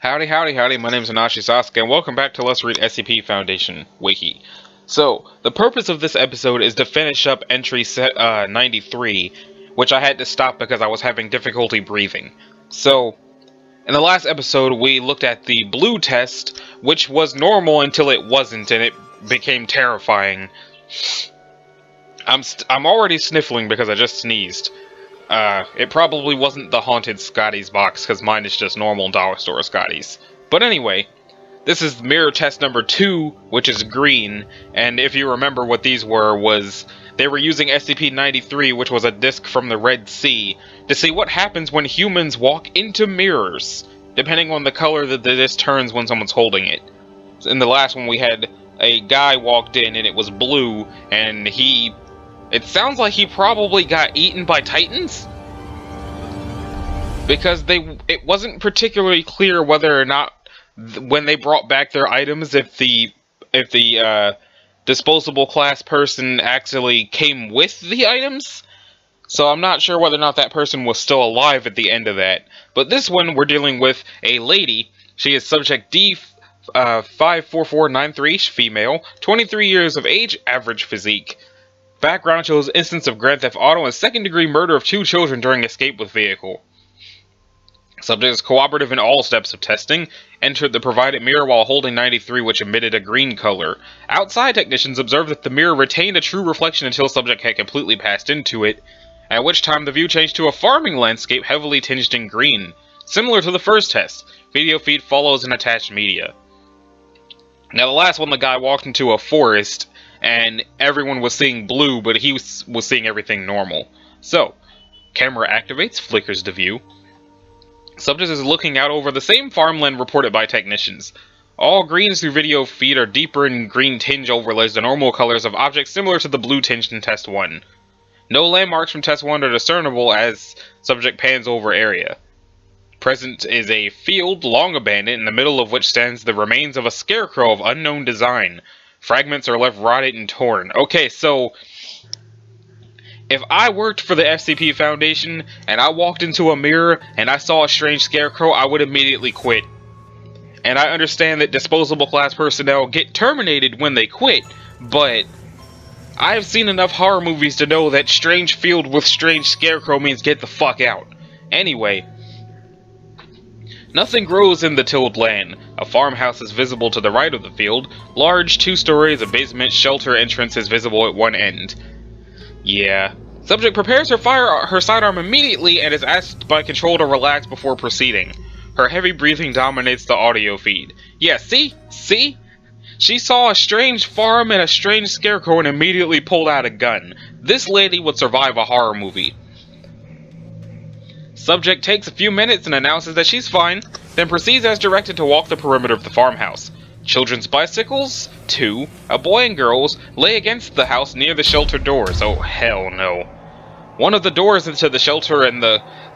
Howdy, howdy, howdy, my name is Anashi Sasuke, and welcome back to Let's Read SCP Foundation Wiki. So, the purpose of this episode is to finish up entry 93, which I had to stop because I was having difficulty breathing. So, in the last episode, we looked at the blue test, which was normal until it wasn't, and it became terrifying. I'm already sniffling because I just sneezed. It probably wasn't the haunted Scotty's box, because mine is just normal dollar store Scotty's. But anyway, this is mirror test number 2, which is green, and if you remember what these were, they were using SCP-93, which was a disc from the Red Sea, to see what happens when humans walk into mirrors, depending on the color that the disc turns when someone's holding it. In the last one, we had a guy walked in, and it was blue, and it sounds like he probably got eaten by titans? Because it wasn't particularly clear whether or not, when they brought back their items, if the disposable class person actually came with the items. So I'm not sure whether or not that person was still alive at the end of that. But this one, we're dealing with a lady. She is subject D 54493, female, 23 years of age, average physique. Background shows instance of Grand Theft Auto and second-degree murder of 2 children during escape with vehicle. Subject is cooperative in all steps of testing. Entered the provided mirror while holding 93, which emitted a green color. Outside technicians observed that the mirror retained a true reflection until subject had completely passed into it, at which time the view changed to a farming landscape heavily tinged in green. Similar to the first test, video feed follows and attached media. Now the last one, the guy walked into a forest, and everyone was seeing blue, but he was seeing everything normal. So, camera activates, flickers to view. Subject is looking out over the same farmland reported by technicians. All greens through video feed are deeper in green tinge overlays the normal colors of objects similar to the blue tinged in Test 1. No landmarks from Test 1 are discernible as subject pans over area. Present is a field long abandoned, in the middle of which stands the remains of a scarecrow of unknown design. Fragments are left rotted and torn. Okay, so if I worked for the SCP Foundation and I walked into a mirror and I saw a strange scarecrow, I would immediately quit. And I understand that disposable class personnel get terminated when they quit, but I've seen enough horror movies to know that strange field with strange scarecrow means get the fuck out. Anyway, nothing grows in the tilled land. A farmhouse is visible to the right of the field. Large, 2 stories, a basement shelter entrance is visible at one end. Yeah. Subject prepares her sidearm immediately and is asked by control to relax before proceeding. Her heavy breathing dominates the audio feed. Yeah, see? See? She saw a strange farm and a strange scarecrow and immediately pulled out a gun. This lady would survive a horror movie. Subject takes a few minutes and announces that she's fine, then proceeds as directed to walk the perimeter of the farmhouse. Children's bicycles, 2, a boy and girls, lay against the house near the shelter doors. Oh, hell no. One of the doors into the shelter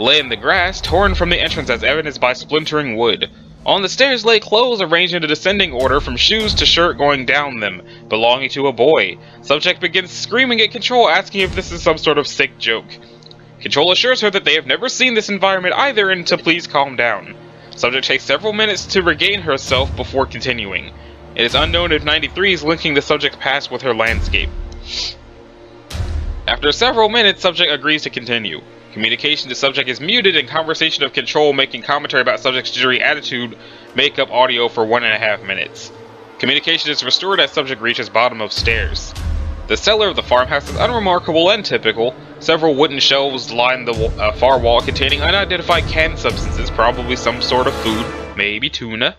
lay in the grass, torn from the entrance as evidenced by splintering wood. On the stairs lay clothes arranged in a descending order from shoes to shirt going down them, belonging to a boy. Subject begins screaming at Control, asking if this is some sort of sick joke. Control assures her that they have never seen this environment either and to please calm down. Subject takes several minutes to regain herself before continuing. It is unknown if 93 is linking the subject's past with her landscape. After several minutes, subject agrees to continue. Communication to subject is muted and conversation of Control making commentary about subject's jittery attitude make up audio for 1.5 minutes. Communication is restored as subject reaches bottom of stairs. The cellar of the farmhouse is unremarkable and typical. Several wooden shelves line the far wall containing unidentified canned substances, probably some sort of food, maybe tuna.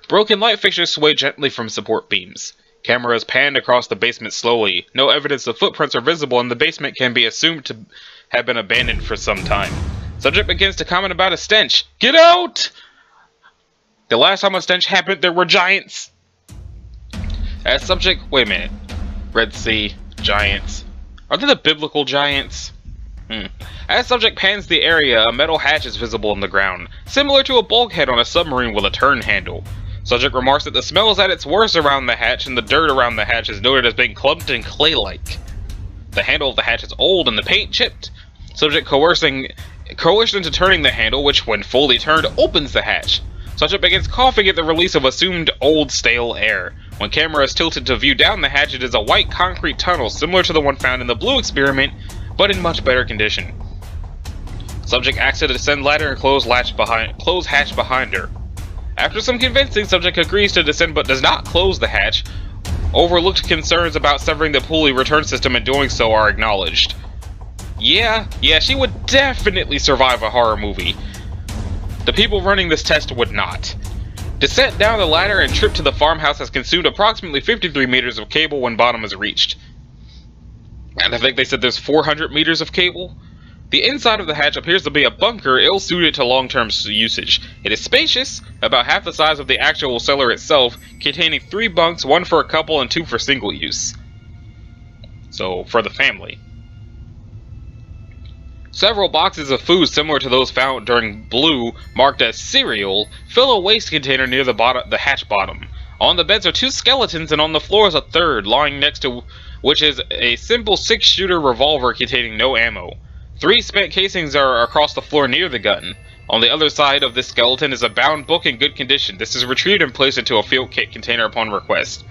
Broken light fixtures sway gently from support beams. Camera is panned across the basement slowly. No evidence of footprints are visible and the basement can be assumed to have been abandoned for some time. Subject begins to comment about a stench. Get out! The last time a stench happened, there were giants. As subject... Wait a minute. Red Sea, giants. Are they the biblical giants? As subject pans the area, a metal hatch is visible in the ground, similar to a bulkhead on a submarine with a turn handle. Subject remarks that the smell is at its worst around the hatch, and the dirt around the hatch is noted as being clumped and clay-like. The handle of the hatch is old and the paint chipped. Subject coerced into turning the handle, which, when fully turned, opens the hatch. Subject begins coughing at the release of assumed old stale air. When camera is tilted to view down the hatch, it is a white concrete tunnel similar to the one found in the Blue experiment, but in much better condition. Subject acts to descend ladder and close hatch behind her. After some convincing, subject agrees to descend but does not close the hatch. Overlooked concerns about severing the pulley return system and doing so are acknowledged. Yeah, she would definitely survive a horror movie. The people running this test would not. Descent down the ladder and trip to the farmhouse has consumed approximately 53 meters of cable when bottom is reached. And I think they said there's 400 meters of cable? The inside of the hatch appears to be a bunker ill-suited to long-term usage. It is spacious, about half the size of the actual cellar itself, containing 3 bunks, 1 for a couple and 2 for single use. So, for the family. Several boxes of food similar to those found during Blue, marked as cereal, fill a waste container near the hatch bottom. On the beds are 2 skeletons, and on the floor is a third, lying next to which is a simple 6-shooter revolver containing no ammo. 3 spent casings are across the floor near the gun. On the other side of this skeleton is a bound book in good condition. This is retrieved and placed into a field kit container upon request.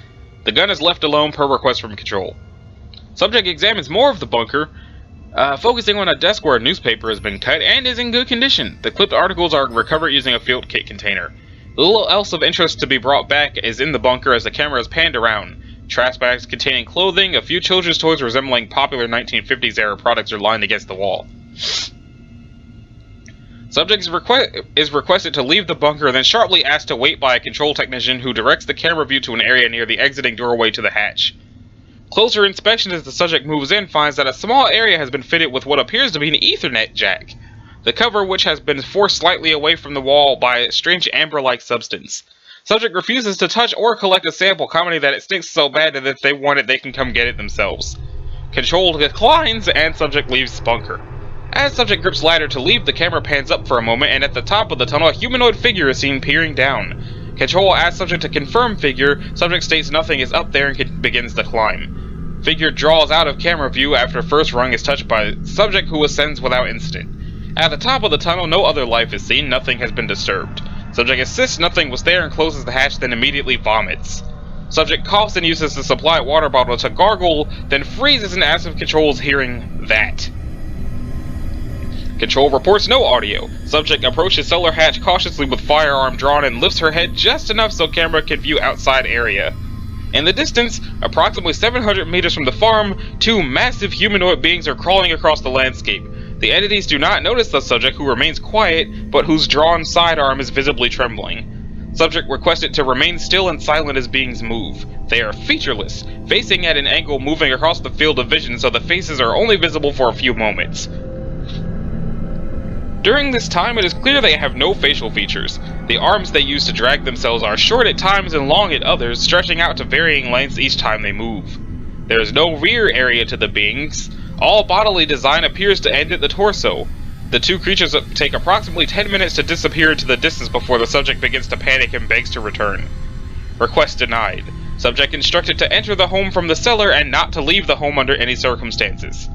The gun is left alone per request from Control. Subject examines more of the bunker, focusing on a desk where a newspaper has been cut and is in good condition. The clipped articles are recovered using a field kit container. Little else of interest to be brought back is in the bunker as the camera is panned around. Trash bags containing clothing, a few children's toys resembling popular 1950s era products are lined against the wall. Subject is requested to leave the bunker, then sharply asked to wait by a control technician who directs the camera view to an area near the exiting doorway to the hatch. Closer inspection as the subject moves in finds that a small area has been fitted with what appears to be an Ethernet jack, the cover which has been forced slightly away from the wall by a strange amber-like substance. Subject refuses to touch or collect a sample, commenting that it stinks so bad that if they want it, they can come get it themselves. Control declines, and subject leaves bunker. As subject grips ladder to leave, the camera pans up for a moment, and at the top of the tunnel, a humanoid figure is seen peering down. Control asks subject to confirm figure. Subject states nothing is up there and begins to climb. Figure draws out of camera view after first rung is touched by subject, who ascends without incident. At the top of the tunnel, no other life is seen. Nothing has been disturbed. Subject insists nothing was there and closes the hatch, then immediately vomits. Subject coughs and uses the supply water bottle to gargle, then freezes and asks if Control is hearing that. Control reports no audio. Subject approaches cellar hatch cautiously with firearm drawn and lifts her head just enough so camera can view outside area. In the distance, approximately 700 meters from the farm, 2 massive humanoid beings are crawling across the landscape. The entities do not notice the subject, who remains quiet, but whose drawn sidearm is visibly trembling. Subject requested to remain still and silent as beings move. They are featureless, facing at an angle moving across the field of vision, so the faces are only visible for a few moments. During this time, it is clear they have no facial features. The arms they use to drag themselves are short at times and long at others, stretching out to varying lengths each time they move. There is no rear area to the beings. All bodily design appears to end at the torso. The 2 creatures take approximately 10 minutes to disappear into the distance before the subject begins to panic and begs to return. Request denied. Subject instructed to enter the home from the cellar and not to leave the home under any circumstances.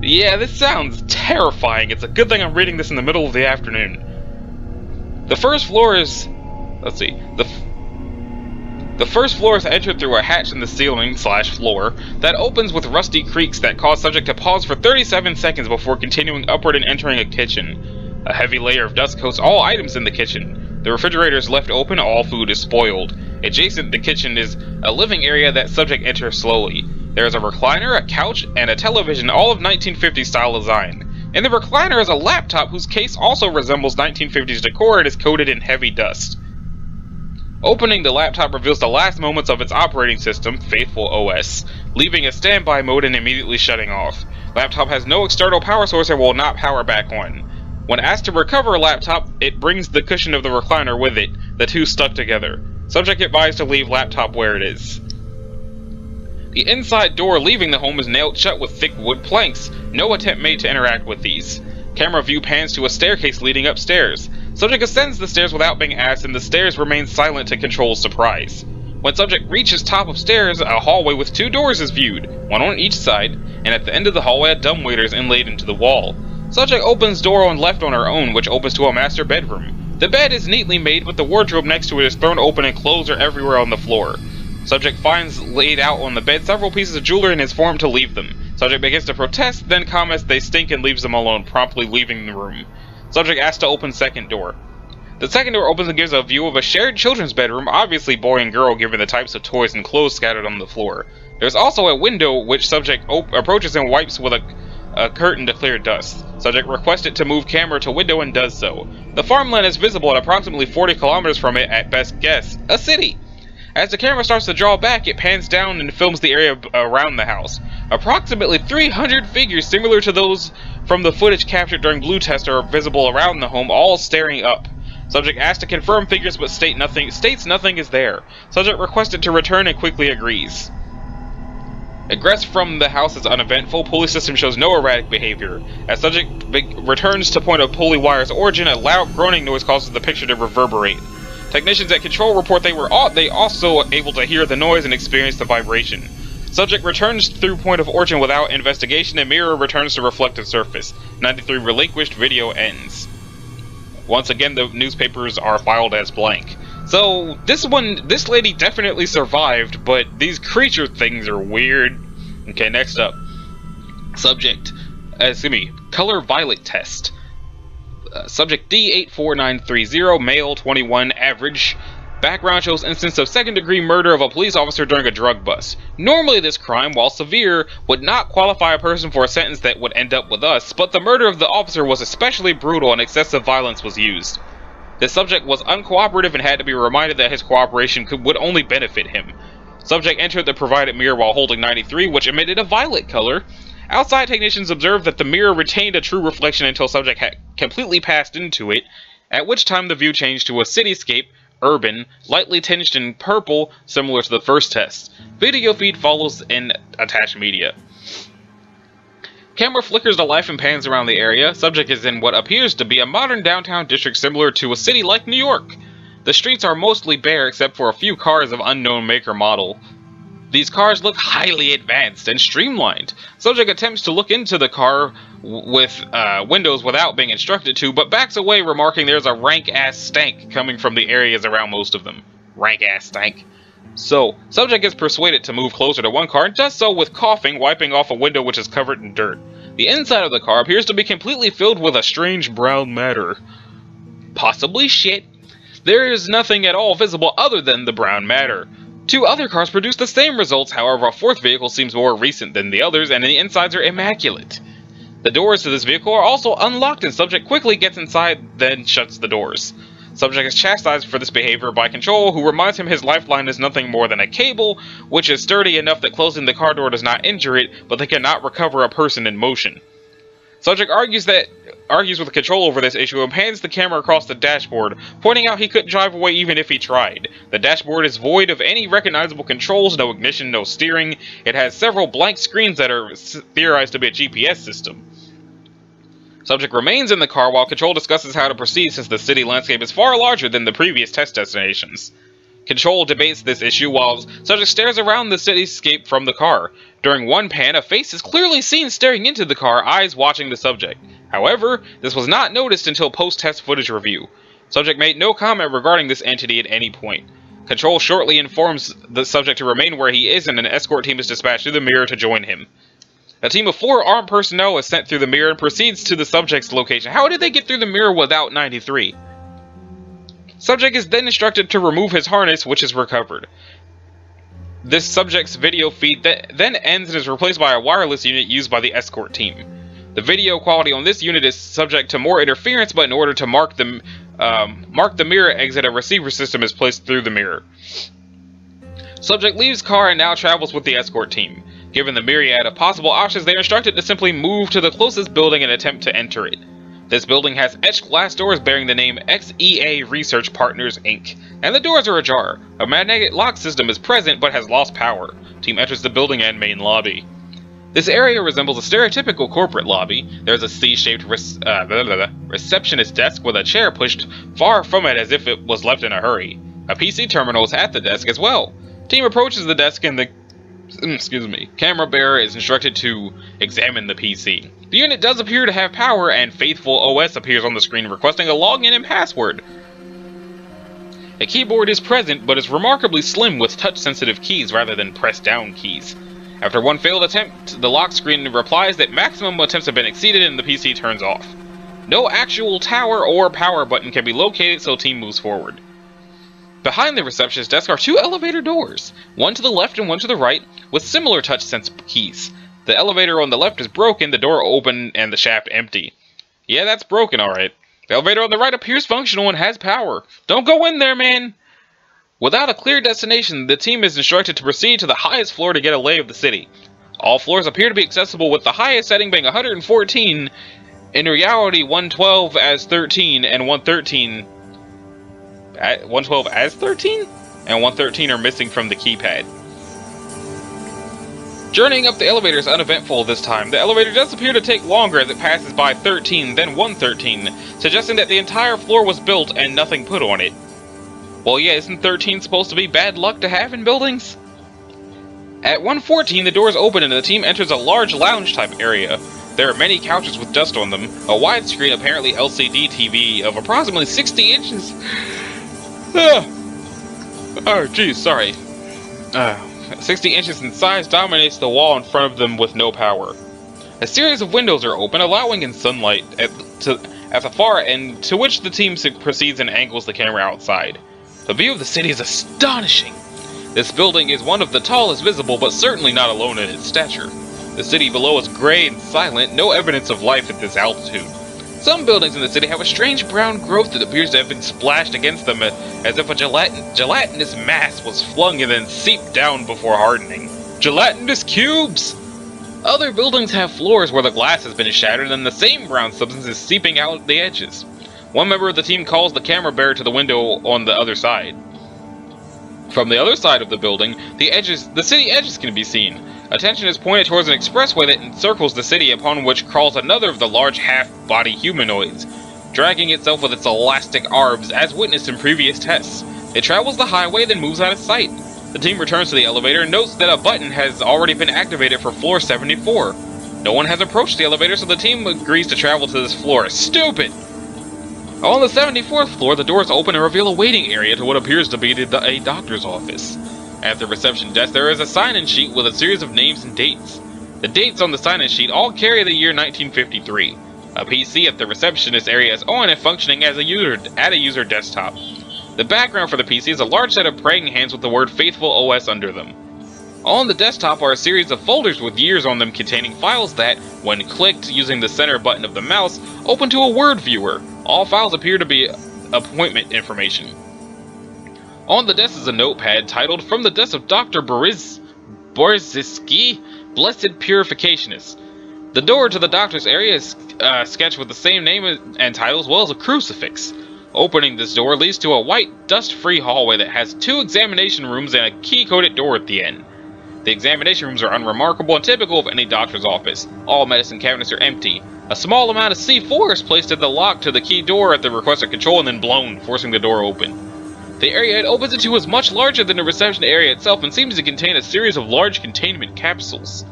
Yeah, this sounds terrifying. It's a good thing I'm reading this in the middle of the afternoon. The first floor is... let's see. The first floor is entered through a hatch in the ceiling/floor that opens with rusty creaks that cause subject to pause for 37 seconds before continuing upward and entering a kitchen. A heavy layer of dust coats all items in the kitchen. The refrigerator is left open, all food is spoiled. Adjacent to the kitchen is a living area that subject enters slowly. There is a recliner, a couch, and a television, all of 1950s style design. In the recliner is a laptop whose case also resembles 1950s decor and is coated in heavy dust. Opening the laptop reveals the last moments of its operating system, Faithful OS, leaving a standby mode and immediately shutting off. Laptop has no external power source and will not power back on. When asked to recover a laptop, it brings the cushion of the recliner with it, the 2 stuck together. Subject advised to leave laptop where it is. The inside door leaving the home is nailed shut with thick wood planks, no attempt made to interact with these. Camera view pans to a staircase leading upstairs. Subject ascends the stairs without being asked, and the stairs remain silent to Control's surprise. When subject reaches top of stairs, a hallway with 2 doors is viewed, one on each side, and at the end of the hallway a dumbwaiter is inlaid into the wall. Subject opens door on left on her own, which opens to a master bedroom. The bed is neatly made, but the wardrobe next to it is thrown open and clothes are everywhere on the floor. Subject finds laid out on the bed several pieces of jewelry and is formed to leave them. Subject begins to protest, then comments they stink and leaves them alone, promptly leaving the room. Subject asks to open second door. The second door opens and gives a view of a shared children's bedroom, obviously boy and girl given the types of toys and clothes scattered on the floor. There's also a window which subject approaches and wipes with a curtain to clear dust. Subject requested to move camera to window and does so. The farmland is visible at approximately 40 kilometers from it at best guess, a city. As the camera starts to draw back, it pans down and films the area around the house. Approximately 300 figures similar to those from the footage captured during Blue Test are visible around the home, all staring up. Subject asked to confirm figures but states nothing is there. Subject requested to return and quickly agrees. Egress from the house is uneventful. Pulley system shows no erratic behavior. As subject returns to point of pulley wire's origin, a loud groaning noise causes the picture to reverberate. Technicians at control report they also able to hear the noise and experience the vibration. Subject returns through point of origin without investigation and mirror returns to reflective surface. 93 relinquished, video ends. Once again, the newspapers are filed as blank. So, this lady definitely survived, but these creature things are weird. Okay, next up. Subject, color violet test. Subject D84930, male, 21, average. Background shows instance of second-degree murder of a police officer during a drug bust. Normally this crime, while severe, would not qualify a person for a sentence that would end up with us, but the murder of the officer was especially brutal and excessive violence was used. The subject was uncooperative and had to be reminded that his cooperation would only benefit him. Subject entered the provided mirror while holding 93, which emitted a violet color. Outside technicians observed that the mirror retained a true reflection until subject had completely passed into it, at which time the view changed to a cityscape, urban, lightly tinged in purple, similar to the first test. Video feed follows in attached media. Camera flickers to life and pans around the area. Subject is in what appears to be a modern downtown district similar to a city like New York. The streets are mostly bare except for a few cars of unknown make or model. These cars look highly advanced and streamlined. Subject attempts to look into the car with windows without being instructed to, but backs away, remarking there's a rank-ass stank coming from the areas around most of them. Rank-ass stank. So, subject gets persuaded to move closer to one car and does so with coughing, wiping off a window which is covered in dirt. The inside of the car appears to be completely filled with a strange brown matter. Possibly shit. There is nothing at all visible other than the brown matter. Two other cars produce the same results, however a fourth vehicle seems more recent than the others and the insides are immaculate. The doors to this vehicle are also unlocked and subject quickly gets inside, then shuts the doors. Subject is chastised for this behavior by Control, who reminds him his lifeline is nothing more than a cable, which is sturdy enough that closing the car door does not injure it, but they cannot recover a person in motion. Subject argues with Control over this issue and pans the camera across the dashboard, pointing out he couldn't drive away even if he tried. The dashboard is void of any recognizable controls, no ignition, no steering. It has several blank screens that are theorized to be a GPS system. Subject remains in the car while Control discusses how to proceed since the city landscape is far larger than the previous test destinations. Control debates this issue while Subject stares around the cityscape from the car. During one pan, a face is clearly seen staring into the car, eyes watching the subject. However, this was not noticed until post-test footage review. Subject made no comment regarding this entity at any point. Control shortly informs the subject to remain where he is and an escort team is dispatched through the mirror to join him. A team of 4 armed personnel is sent through the mirror and proceeds to the subject's location. How did they get through the mirror without 93? Subject is then instructed to remove his harness, which is recovered. This subject's video feed then ends and is replaced by a wireless unit used by the escort team. The video quality on this unit is subject to more interference, but in order to mark the mirror exit, a receiver system is placed through the mirror. Subject leaves car and now travels with the escort team. Given the myriad of possible options, they are instructed to simply move to the closest building and attempt to enter it. This building has etched glass doors bearing the name XEA Research Partners, Inc., and the doors are ajar. A magnetic lock system is present but has lost power. Team enters the building and main lobby. This area resembles a stereotypical corporate lobby. There's a C-shaped receptionist desk with a chair pushed far from it as if it was left in a hurry. A PC terminal is at the desk as well. Team approaches the desk and the Camera bearer is instructed to examine the PC. The unit does appear to have power, and Faithful OS appears on the screen requesting a login and password. A keyboard is present, but is remarkably slim with touch-sensitive keys rather than press-down keys. After one failed attempt, the lock screen replies that maximum attempts have been exceeded and the PC turns off. No actual tower or power button can be located, so team moves forward. Behind the receptionist desk are two elevator doors, one to the left and one to the right, with similar touch-sense keys. The elevator on the left is broken, the door open, and the shaft empty. Yeah, that's broken, alright. The elevator on the right appears functional and has power. Don't go in there, man! Without a clear destination, the team is instructed to proceed to the highest floor to get a lay of the city. All floors appear to be accessible, with the highest setting being 114, in reality 112 as 13, and 113... 112 as 13? And 113 are missing from the keypad. Journeying up the elevator is uneventful this time. The elevator does appear to take longer as it passes by 13, then 113, suggesting that the entire floor was built and nothing put on it. Well, yeah, isn't 13 supposed to be bad luck to have in buildings? At 114, the doors open and the team enters a large lounge-type area. There are many couches with dust on them, a widescreen, apparently LCD TV of approximately 60 inches. Oh, geez, sorry. 60 inches in size dominates the wall in front of them with no power. A series of windows are open, allowing in sunlight at the far end, to which the team proceeds and angles the camera outside. The view of the city is astonishing. This building is one of the tallest visible, but certainly not alone in its stature. The city below is gray and silent, no evidence of life at this altitude. Some buildings in the city have a strange brown growth that appears to have been splashed against them as if a gelatinous mass was flung and then seeped down before hardening. Gelatinous cubes! Other buildings have floors where the glass has been shattered and the same brown substance is seeping out the edges. One member of the team calls the camera bearer to the window on the other side. From the other side of the building, the city edges can be seen. Attention is pointed towards an expressway that encircles the city, upon which crawls another of the large half-body humanoids, dragging itself with its elastic arms, as witnessed in previous tests. It travels the highway, then moves out of sight. The team returns to the elevator and notes that a button has already been activated for floor 74. No one has approached the elevator, so the team agrees to travel to this floor. Stupid! On the 74th floor, the doors open and reveal a waiting area to what appears to be a doctor's office. At the reception desk, there is a sign-in sheet with a series of names and dates. The dates on the sign-in sheet all carry the year 1953. A PC at the receptionist area is on and functioning as a user desktop. The background for the PC is a large set of praying hands with the word Faithful OS under them. On the desktop are a series of folders with years on them containing files that, when clicked using the center button of the mouse, open to a word viewer. All files appear to be appointment information. On the desk is a notepad titled, "From the desk of Dr. Borziski, Blessed Purificationist." The door to the doctor's area is sketched with the same name and title, as well as a crucifix. Opening this door leads to a white, dust-free hallway that has two examination rooms and a key-coded door at the end. The examination rooms are unremarkable and typical of any doctor's office. All medicine cabinets are empty. A small amount of C4 is placed in the lock to the key door at the request of control and then blown, forcing the door open. The area it opens into is much larger than the reception area itself and seems to contain a series of large containment capsules.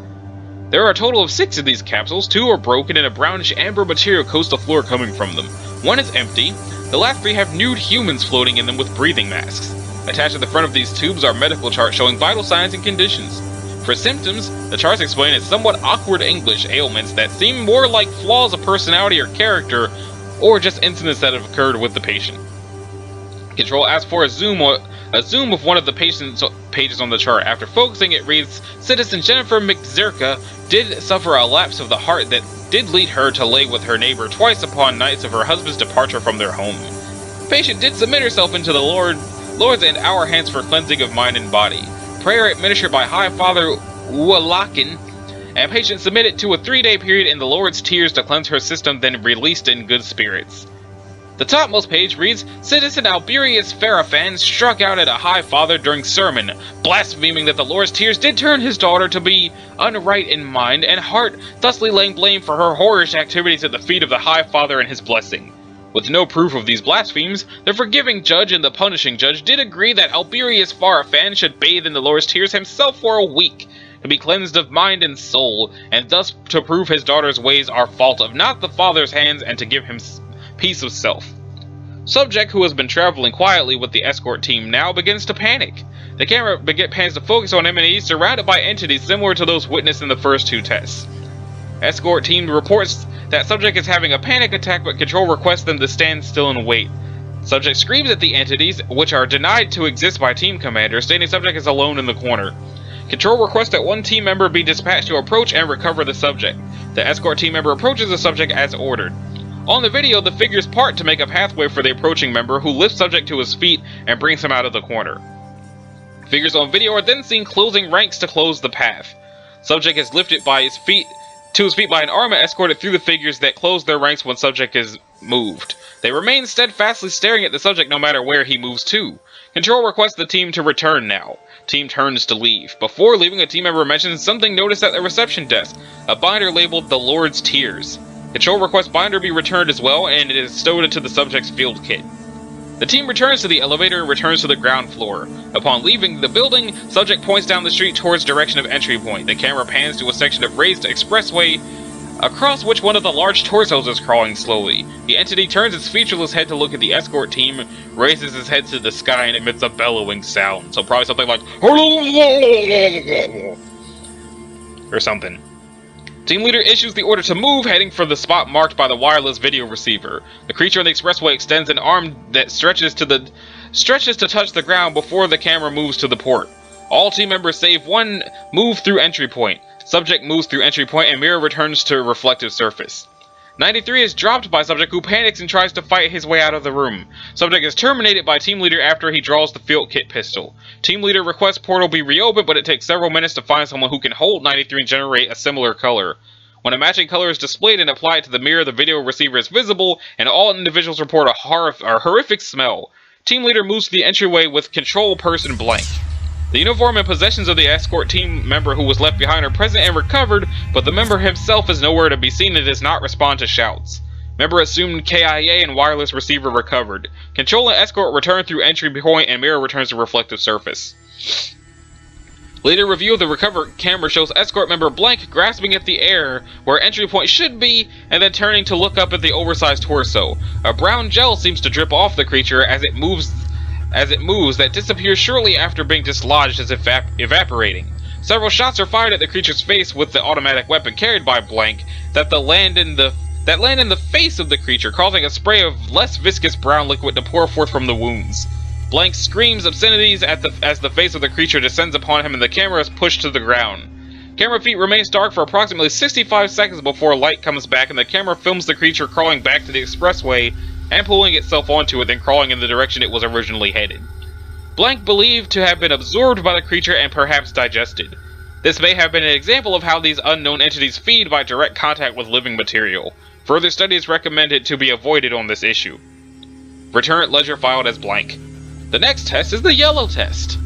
There are a total of 6 of these capsules. 2 are broken and a brownish amber material coats the floor coming from them. 1 is empty. The last 3 have nude humans floating in them with breathing masks. Attached to the front of these tubes are medical charts showing vital signs and conditions. For symptoms, the charts explain in somewhat awkward English ailments that seem more like flaws of personality or character, or just incidents that have occurred with the patient. Control asks for a zoom of one of the patient's pages on the chart. After focusing, it reads, "Citizen Jennifer McZerka did suffer a lapse of the heart that did lead her to lay with her neighbor twice upon nights of her husband's departure from their home. Patient did submit herself into the Lord's and our hands for cleansing of mind and body. Prayer administered by High Father Ualakin, and patient submitted to a 3-day period in the Lord's tears to cleanse her system, then released in good spirits." The topmost page reads, "Citizen Alberius Farafan struck out at a High Father during sermon, blaspheming that the Lord's tears did turn his daughter to be unright in mind and heart, thusly laying blame for her whorish activities at the feet of the High Father and his blessing. With no proof of these blasphemies, the forgiving judge and the punishing judge did agree that Alberius Farafan should bathe in the Lord's tears himself for a week, to be cleansed of mind and soul, and thus to prove his daughter's ways are fault of not the father's hands, and to give him peace of self. Subject, who has been traveling quietly with the escort team, now begins to panic. The camera pans to focus on him, and he's surrounded by entities similar to those witnessed in the first 2 tests. Escort team reports that Subject is having a panic attack, but Control requests them to stand still and wait. Subject screams at the entities, which are denied to exist by Team Commander, stating Subject is alone in the corner. Control requests that one team member be dispatched to approach and recover the Subject. The escort team member approaches the Subject as ordered. On the video, the figures part to make a pathway for the approaching member, who lifts Subject to his feet and brings him out of the corner. Figures on video are then seen closing ranks to close the path. Subject is lifted by his feet by an arm and escorted through the figures that close their ranks when Subject is moved. They remain steadfastly staring at the Subject no matter where he moves to. Control requests the team to return now. Team turns to leave. Before leaving, a team member mentions something noticed at the reception desk, a binder labeled The Lord's Tears. Control requests binder be returned as well, and it is stowed into the Subject's field kit. The team returns to the elevator and returns to the ground floor. Upon leaving the building, Subject points down the street towards direction of entry point. The camera pans to a section of raised expressway, across which one of the large torsos is crawling slowly. The entity turns its featureless head to look at the escort team, raises his head to the sky, and emits a bellowing sound. So probably something like or something. Team leader issues the order to move, heading for the spot marked by the wireless video receiver. The creature on the expressway extends an arm that stretches to touch the ground before the camera moves to the port. All team members save one move through entry point. Subject moves through entry point and mirror returns to reflective surface. 93 is dropped by Subject, who panics and tries to fight his way out of the room. Subject is terminated by Team Leader after he draws the field kit pistol. Team Leader requests portal be reopened, but it takes several minutes to find someone who can hold 93 and generate a similar color. When a matching color is displayed and applied to the mirror, the video receiver is visible, and all individuals report a horrific smell. Team Leader moves to the entryway with Control Person Blank. The uniform and possessions of the escort team member who was left behind are present and recovered, but the member himself is nowhere to be seen and does not respond to shouts. Member assumed KIA and wireless receiver recovered. Control and escort return through entry point and mirror returns to reflective surface. Later review of the recovered camera shows escort member Blank grasping at the air where entry point should be and then turning to look up at the oversized torso. A brown gel seems to drip off the creature as it moves that disappears shortly after being dislodged as evaporating. Several shots are fired at the creature's face with the automatic weapon carried by Blank that land in the face of the creature, causing a spray of less viscous brown liquid to pour forth from the wounds. Blank screams obscenities as the face of the creature descends upon him and the camera is pushed to the ground. Camera feed remains dark for approximately 65 seconds before light comes back and the camera films the creature crawling back to the expressway and pulling itself onto it, then crawling in the direction it was originally headed. Blank believed to have been absorbed by the creature and perhaps digested. This may have been an example of how these unknown entities feed by direct contact with living material. Further study is recommended to be avoided on this issue. Return ledger filed as blank. The next test is the yellow test.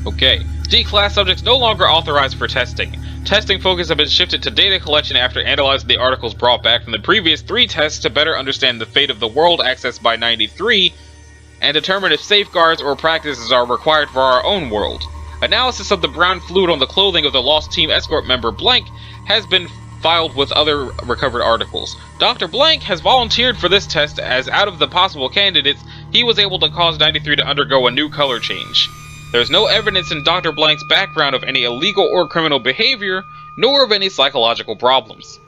Okay, D-class subjects no longer authorized for testing. Testing focus has been shifted to data collection after analyzing the articles brought back from the previous 3 tests to better understand the fate of the world accessed by 93 and determine if safeguards or practices are required for our own world. Analysis of the brown fluid on the clothing of the lost team escort member Blank has been filed with other recovered articles. Dr. Blank has volunteered for this test as out of the possible candidates, he was able to cause 93 to undergo a new color change. There is no evidence in Dr. Blank's background of any illegal or criminal behavior, nor of any psychological problems.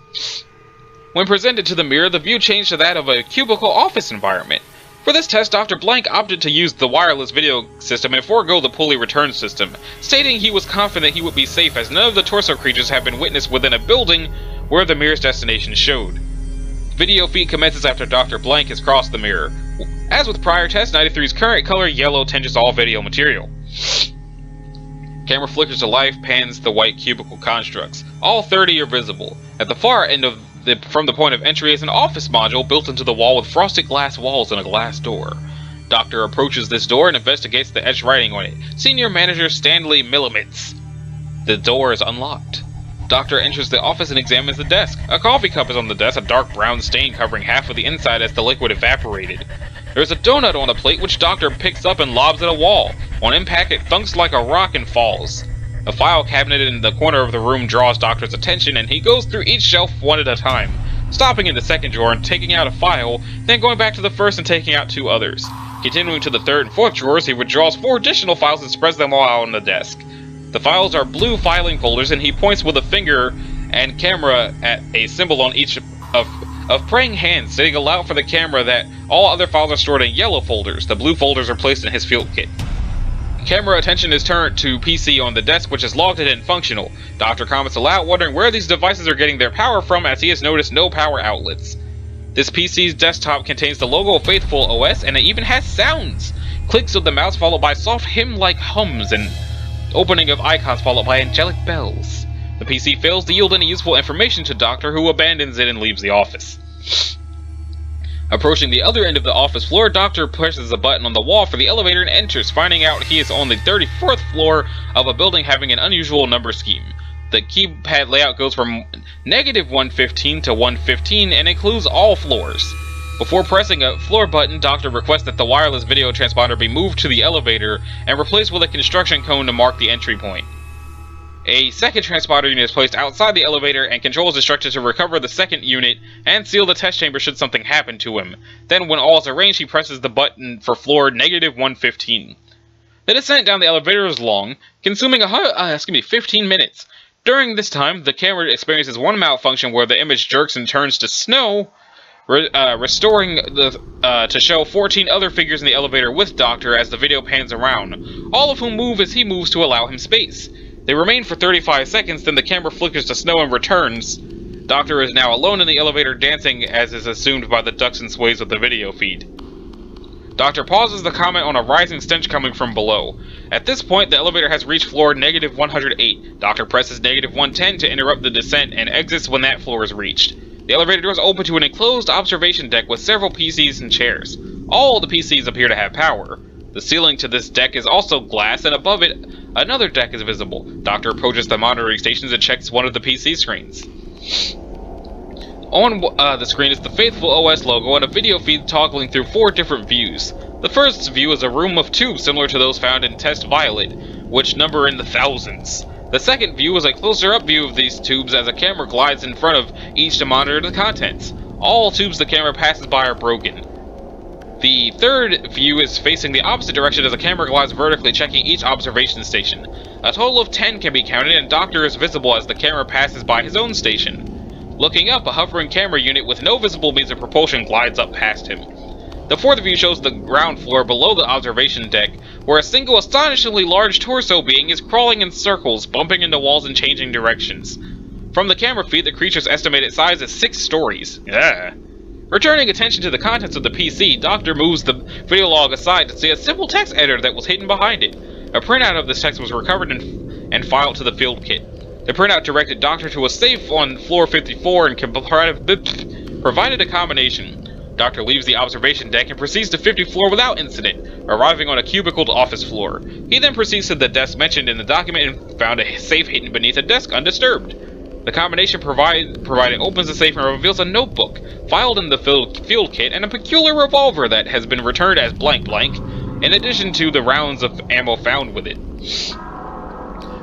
When presented to the mirror, the view changed to that of a cubicle office environment. For this test, Dr. Blank opted to use the wireless video system and forego the pulley return system, stating he was confident he would be safe as none of the torso creatures have been witnessed within a building where the mirror's destination showed. Video feed commences after Dr. Blank has crossed the mirror. As with prior tests, 93's current color yellow tinges all video material. Camera flickers to life, pans the white cubicle constructs. All 30 are visible. At the far end from the point of entry is an office module built into the wall with frosted glass walls and a glass door. Doctor approaches this door and investigates the etched writing on it. Senior Manager Stanley Millimitz. The door is unlocked. Doctor enters the office and examines the desk. A coffee cup is on the desk, a dark brown stain covering half of the inside as the liquid evaporated. There is a donut on a plate which Doctor picks up and lobs at a wall. On impact, it thunks like a rock and falls. The file cabinet in the corner of the room draws Doctor's attention, and he goes through each shelf one at a time, stopping in the second drawer and taking out a file, then going back to the first and taking out 2 others. Continuing to the third and fourth drawers, he withdraws 4 additional files and spreads them all out on the desk. The files are blue filing folders, and he points with a finger and camera at a symbol on each of praying hands, stating aloud for the camera that all other files are stored in yellow folders. The blue folders are placed in his field kit. Camera attention is turned to PC on the desk, which is logged in and functional. Doctor comments aloud, wondering where these devices are getting their power from, as he has noticed no power outlets. This PC's desktop contains the logo of Faithful OS, and it even has sounds! Clicks of the mouse followed by soft hymn-like hums, and opening of icons followed by angelic bells. The PC fails to yield any useful information to Doctor, who abandons it and leaves the office. Approaching the other end of the office floor, Doctor presses a button on the wall for the elevator and enters, finding out he is on the 34th floor of a building having an unusual number scheme. The keypad layout goes from -115 to 115 and includes all floors. Before pressing a floor button, Doctor requests that the wireless video transponder be moved to the elevator and replaced with a construction cone to mark the entry point. A second transponder unit is placed outside the elevator, and Control is instructed to recover the second unit and seal the test chamber should something happen to him. Then, when all is arranged, he presses the button for floor -115. The descent down the elevator is long, consuming 15 minutes. During this time, the camera experiences one malfunction where the image jerks and turns to snow, restoring to show 14 other figures in the elevator with Doctor as the video pans around, all of whom move as he moves to allow him space. They remain for 35 seconds, then the camera flickers to snow and returns. Doctor is now alone in the elevator, dancing as is assumed by the ducks and sways of the video feed. Doctor pauses to comment on a rising stench coming from below. At this point, the elevator has reached floor -108. Doctor presses -110 to interrupt the descent and exits when that floor is reached. The elevator doors open to an enclosed observation deck with several PCs and chairs. All the PCs appear to have power. The ceiling to this deck is also glass, and above it, another deck is visible. Doctor approaches the monitoring stations and checks one of the PC screens. On the screen is the Faithful OS logo and a video feed toggling through 4 different views. The first view is a room of tubes similar to those found in Test Violet, which number in the thousands. The second view is a closer-up view of these tubes as a camera glides in front of each to monitor the contents. All tubes the camera passes by are broken. The third view is facing the opposite direction as the camera glides vertically, checking each observation station. A total of 10 can be counted, and Doctor is visible as the camera passes by his own station. Looking up, a hovering camera unit with no visible means of propulsion glides up past him. The fourth view shows the ground floor below the observation deck, where a single astonishingly large torso being is crawling in circles, bumping into walls and changing directions. From the camera feed, the creature's estimated size is 6 stories. Returning attention to the contents of the PC, Doctor moves the video log aside to see a simple text editor that was hidden behind it. A printout of this text was recovered and filed to the field kit. The printout directed Doctor to a safe on floor 54 and provided a combination. Doctor leaves the observation deck and proceeds to 50th floor without incident, arriving on a cubicled office floor. He then proceeds to the desk mentioned in the document and found a safe hidden beneath a desk undisturbed. The combination provided opens the safe and reveals a notebook, filed in the field kit, and a peculiar revolver that has been returned as blank blank, in addition to the rounds of ammo found with it.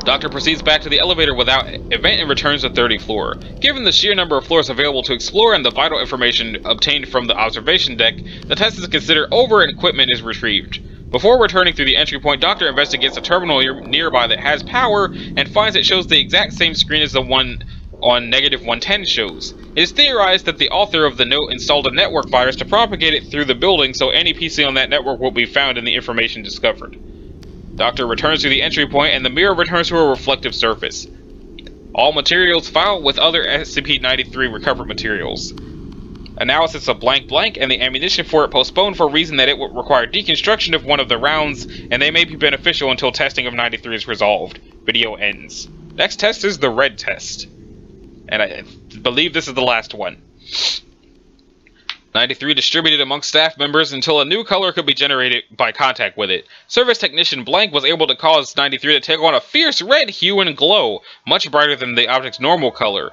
Doctor proceeds back to the elevator without event and returns to 30th floor. Given the sheer number of floors available to explore and the vital information obtained from the observation deck, the test is considered over and equipment is retrieved. Before returning through the entry point, Doctor investigates a terminal nearby that has power and finds it shows the exact same screen as the one on -110 shows. It is theorized that the author of the note installed a network virus to propagate it through the building, so any PC on that network will be found in the information discovered. Doctor returns to the entry point, and the mirror returns to a reflective surface. All materials filed with other SCP-93 recovered materials. Analysis of blank blank and the ammunition for it postponed for a reason that it would require deconstruction of one of the rounds, and they may be beneficial until testing of 93 is resolved. Video ends. Next test is the red test. And I believe this is the last one. 93 distributed amongst staff members until a new color could be generated by contact with it. Service Technician Blank was able to cause 93 to take on a fierce red hue and glow, much brighter than the object's normal color.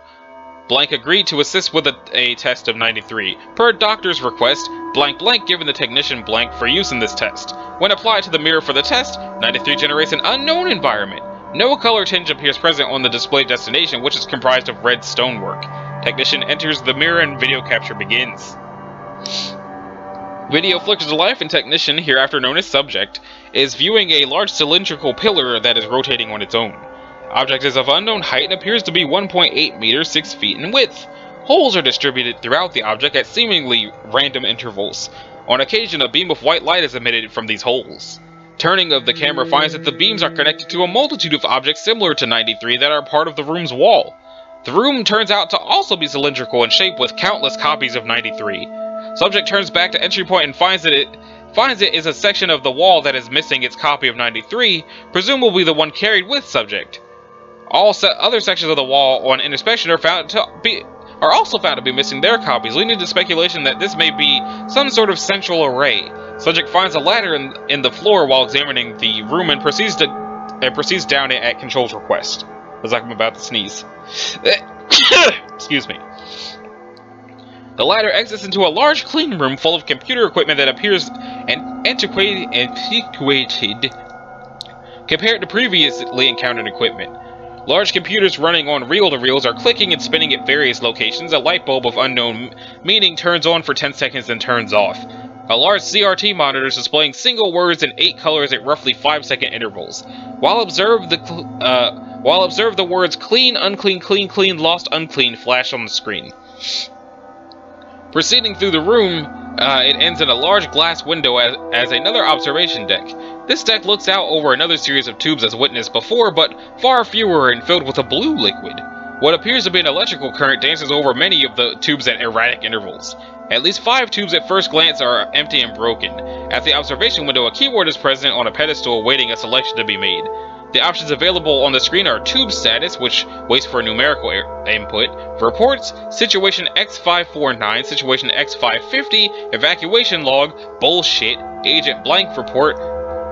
Blank agreed to assist with a test of 93. Per Doctor's request, Blank given the Technician Blank for use in this test. When applied to the mirror for the test, 93 generates an unknown environment. No color tinge appears present on the displayed destination, which is comprised of red stonework. Technician enters the mirror and video capture begins. Video flickers to life and technician, hereafter known as subject, is viewing a large cylindrical pillar that is rotating on its own. Object is of unknown height and appears to be 1.8 meters, 6 feet in width. Holes are distributed throughout the object at seemingly random intervals. On occasion, a beam of white light is emitted from these holes. Turning of the camera finds that the beams are connected to a multitude of objects similar to 93 that are part of the room's wall. The room turns out to also be cylindrical in shape with countless copies of 93. Subject turns back to entry point and finds it is a section of the wall that is missing its copy of 93, presumably the one carried with subject. All other sections of the wall on inspection are also found to be missing their copies, leading to speculation that this may be some sort of central array. Subject finds a ladder in the floor while examining the room and proceeds down it at Control's request. Looks like I'm about to sneeze. Excuse me. The ladder exits into a large clean room full of computer equipment that appears antiquated compared to previously encountered equipment. Large computers running on reel-to-reels are clicking and spinning at various locations. A light bulb of unknown meaning turns on for 10 seconds and turns off. A large CRT monitor is displaying single words in 8 colors at roughly 5-second intervals. While observe the words clean, unclean, clean, clean, lost, unclean flash on the screen. Proceeding through the room, it ends in a large glass window as another observation deck. This deck looks out over another series of tubes as witnessed before, but far fewer and filled with a blue liquid. What appears to be an electrical current dances over many of the tubes at erratic intervals. At least 5 tubes at first glance are empty and broken. At the observation window, a keyboard is present on a pedestal awaiting a selection to be made. The options available on the screen are tube status, which waits for a numerical input, reports, situation X549, situation X550, evacuation log, bullshit, agent blank report,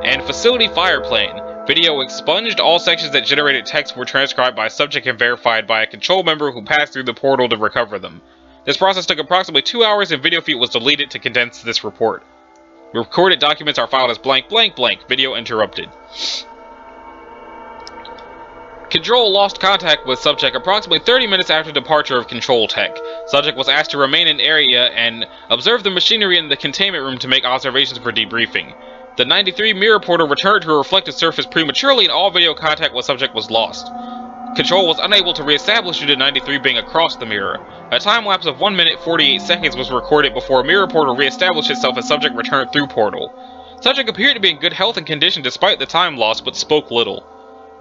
and facility fire plan. Video expunged. All sections that generated text were transcribed by subject and verified by a control member who passed through the portal to recover them. This process took approximately 2 hours and video feed was deleted to condense this report. Recorded documents are filed as blank blank blank. Video interrupted. Control lost contact with subject approximately 30 minutes after departure of control tech. Subject was asked to remain in area and observe the machinery in the containment room to make observations for debriefing. The 93 mirror portal returned to a reflective surface prematurely and all video contact with subject was lost. Control was unable to reestablish due to 93 being across the mirror. A time lapse of 1 minute 48 seconds was recorded before mirror portal reestablished itself as subject returned through portal. Subject appeared to be in good health and condition despite the time loss, but spoke little.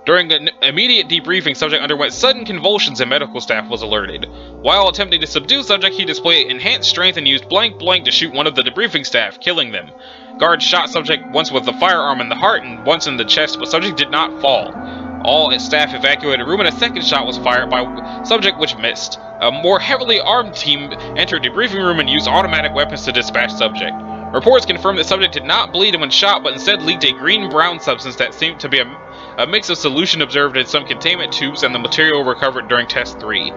During an immediate debriefing, subject underwent sudden convulsions and medical staff was alerted. While attempting to subdue subject, he displayed enhanced strength and used blank blank to shoot one of the debriefing staff, killing them. Guards shot subject once with a firearm in the heart and once in the chest, but subject did not fall. All staff evacuated the room and a second shot was fired by subject which missed. A more heavily armed team entered the debriefing room and used automatic weapons to dispatch subject. Reports confirmed that subject did not bleed when shot, but instead leaked a green-brown substance that seemed to be a mix of solution observed in some containment tubes and the material recovered during Test 3.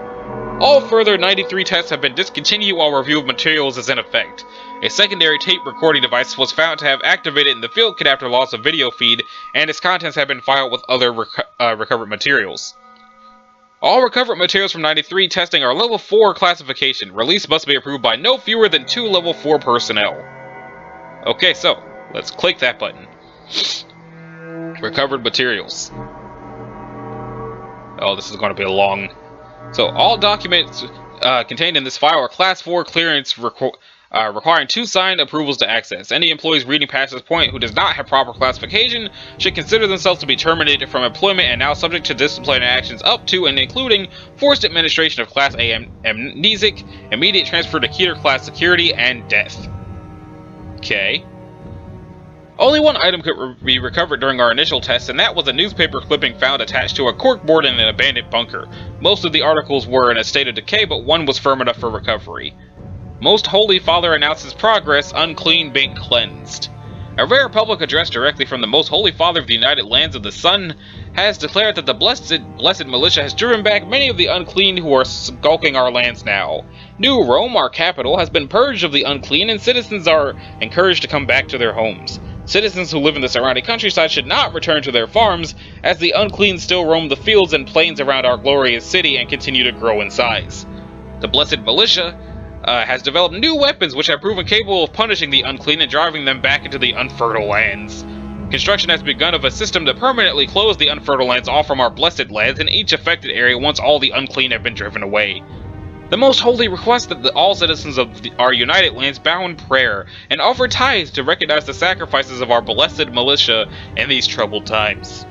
All further 93 tests have been discontinued while review of materials is in effect. A secondary tape recording device was found to have activated in the field kit after loss of video feed, and its contents have been filed with other recovered materials. All recovered materials from 93 testing are level 4 classification. Release must be approved by no fewer than 2 level 4 personnel. Okay, so, let's click that button. Recovered materials. Oh, this is going to be a long... So, all documents contained in this file are Class 4 clearance requiring 2 signed approvals to access. Any employees reading past this point who does not have proper classification should consider themselves to be terminated from employment and now subject to disciplinary actions up to and including forced administration of Class A amnesic, immediate transfer to Keter Class security, and death. Okay. Only one item could be recovered during our initial test, and that was a newspaper clipping found attached to a corkboard in an abandoned bunker. Most of the articles were in a state of decay, but one was firm enough for recovery. Most Holy Father announces progress, unclean being cleansed. A rare public address directly from the Most Holy Father of the United Lands of the Sun has declared that the blessed militia has driven back many of the unclean who are skulking our lands now. New Rome, our capital, has been purged of the unclean, and citizens are encouraged to come back to their homes. Citizens who live in the surrounding countryside should not return to their farms, as the unclean still roam the fields and plains around our glorious city and continue to grow in size. The Blessed Militia has developed new weapons which have proven capable of punishing the unclean and driving them back into the unfertile lands. Construction has begun of a system to permanently close the unfertile lands off from our blessed lands in each affected area once all the unclean have been driven away. The Most Holy requests that all citizens of our united lands bow in prayer and offer tithes to recognize the sacrifices of our blessed militia in these troubled times.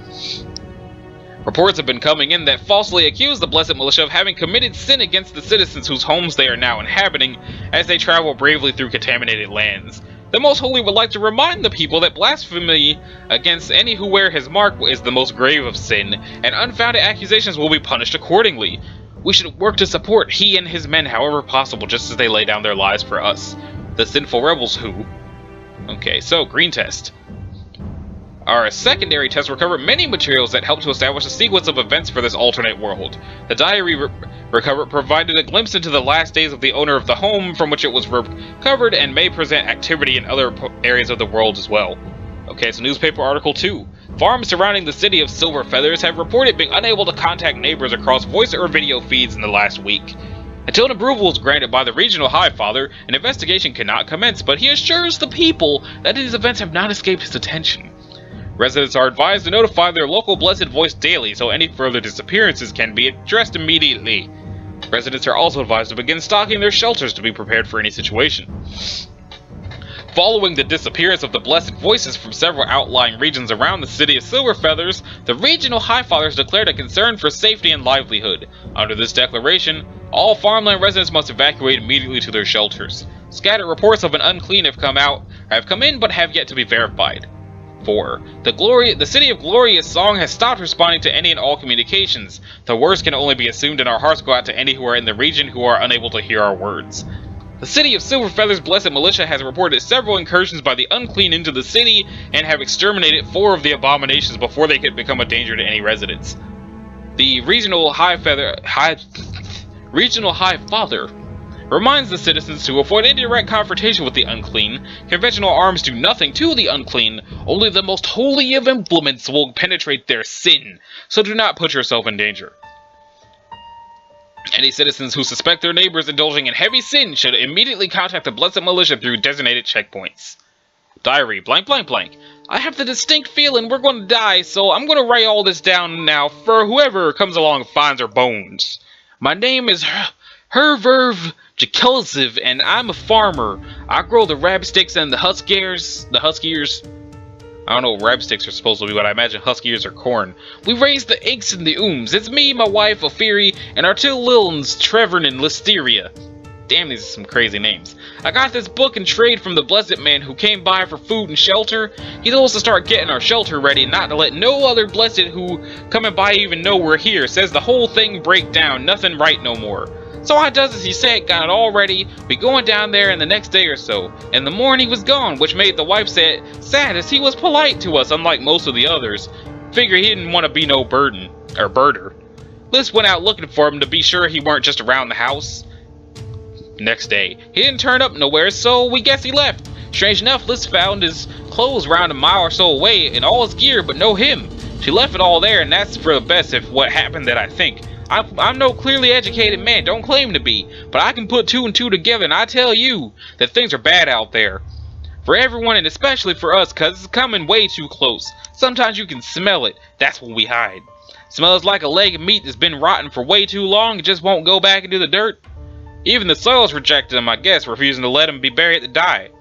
Reports have been coming in that falsely accuse the blessed militia of having committed sin against the citizens whose homes they are now inhabiting as they travel bravely through contaminated lands. The Most Holy would like to remind the people that blasphemy against any who wear his mark is the most grave of sin, and unfounded accusations will be punished accordingly. We should work to support he and his men however possible, just as they lay down their lives for us, the sinful rebels who... Okay, so, green test. Our secondary test recovered many materials that helped to establish a sequence of events for this alternate world. The diary recovered provided a glimpse into the last days of the owner of the home from which it was recovered and may present activity in other areas of the world as well. Okay, so newspaper article 2. Farms surrounding the city of Silver Feathers have reported being unable to contact neighbors across voice or video feeds in the last week. Until an approval is granted by the regional High Father, an investigation cannot commence, but he assures the people that these events have not escaped his attention. Residents are advised to notify their local Blessed Voice daily so any further disappearances can be addressed immediately. Residents are also advised to begin stocking their shelters to be prepared for any situation. Following the disappearance of the Blessed Voices from several outlying regions around the city of Silver Feathers, the regional High Fathers declared a concern for safety and livelihood. Under this declaration, all farmland residents must evacuate immediately to their shelters. Scattered reports of an unclean have come in but have yet to be verified. 4. The City of Glorious Song has stopped responding to any and all communications. The worst can only be assumed, and our hearts go out to any who are in the region who are unable to hear our words. The City of Silver Feathers Blessed Militia has reported several incursions by the unclean into the city and have exterminated 4 of the abominations before they could become a danger to any residents. The Regional High Father reminds the citizens to avoid any direct confrontation with the unclean. Conventional arms do nothing to the unclean. Only the most holy of implements will penetrate their sin, so do not put yourself in danger. Any citizens who suspect their neighbors indulging in heavy sin should immediately contact the Blessed Militia through designated checkpoints. Diary, blank blank blank. I have the distinct feeling we're going to die, so I'm going to write all this down now for whoever comes along and finds our bones. My name is Herverv Jekelziv, and I'm a farmer. I grow the rab sticks and the huskiers. I don't know what rab sticks are supposed to be, but I imagine huskiers are corn. We raise the inks and the ooms. It's me, my wife, Ophiri, and our 2 little uns, Trevor and Listeria. Damn, these are some crazy names. I got this book and trade from the blessed man who came by for food and shelter. He told us to start getting our shelter ready and not to let no other blessed who coming by even know we're here. Says the whole thing break down, nothing right no more. So I does as he said, got it all ready, be going down there in the next day or so. In the morning he was gone, which made the wife sad as he was polite to us, unlike most of the others. Figure he didn't want to be no birder. Liz went out looking for him to be sure he weren't just around the house. Next day, he didn't turn up nowhere, so we guess he left. Strange enough, Liz found his clothes around a mile or so away and all his gear, but no him. She left it all there, and that's for the best if what happened that I think. I'm no clearly educated man, don't claim to be, but I can put 2 and 2 together, and I tell you that things are bad out there. For everyone, and especially for us, cause it's coming way too close. Sometimes you can smell it, that's when we hide. Smells like a leg of meat that's been rotten for way too long and just won't go back into the dirt. Even the soil's rejected him, I guess, refusing to let him be buried to die.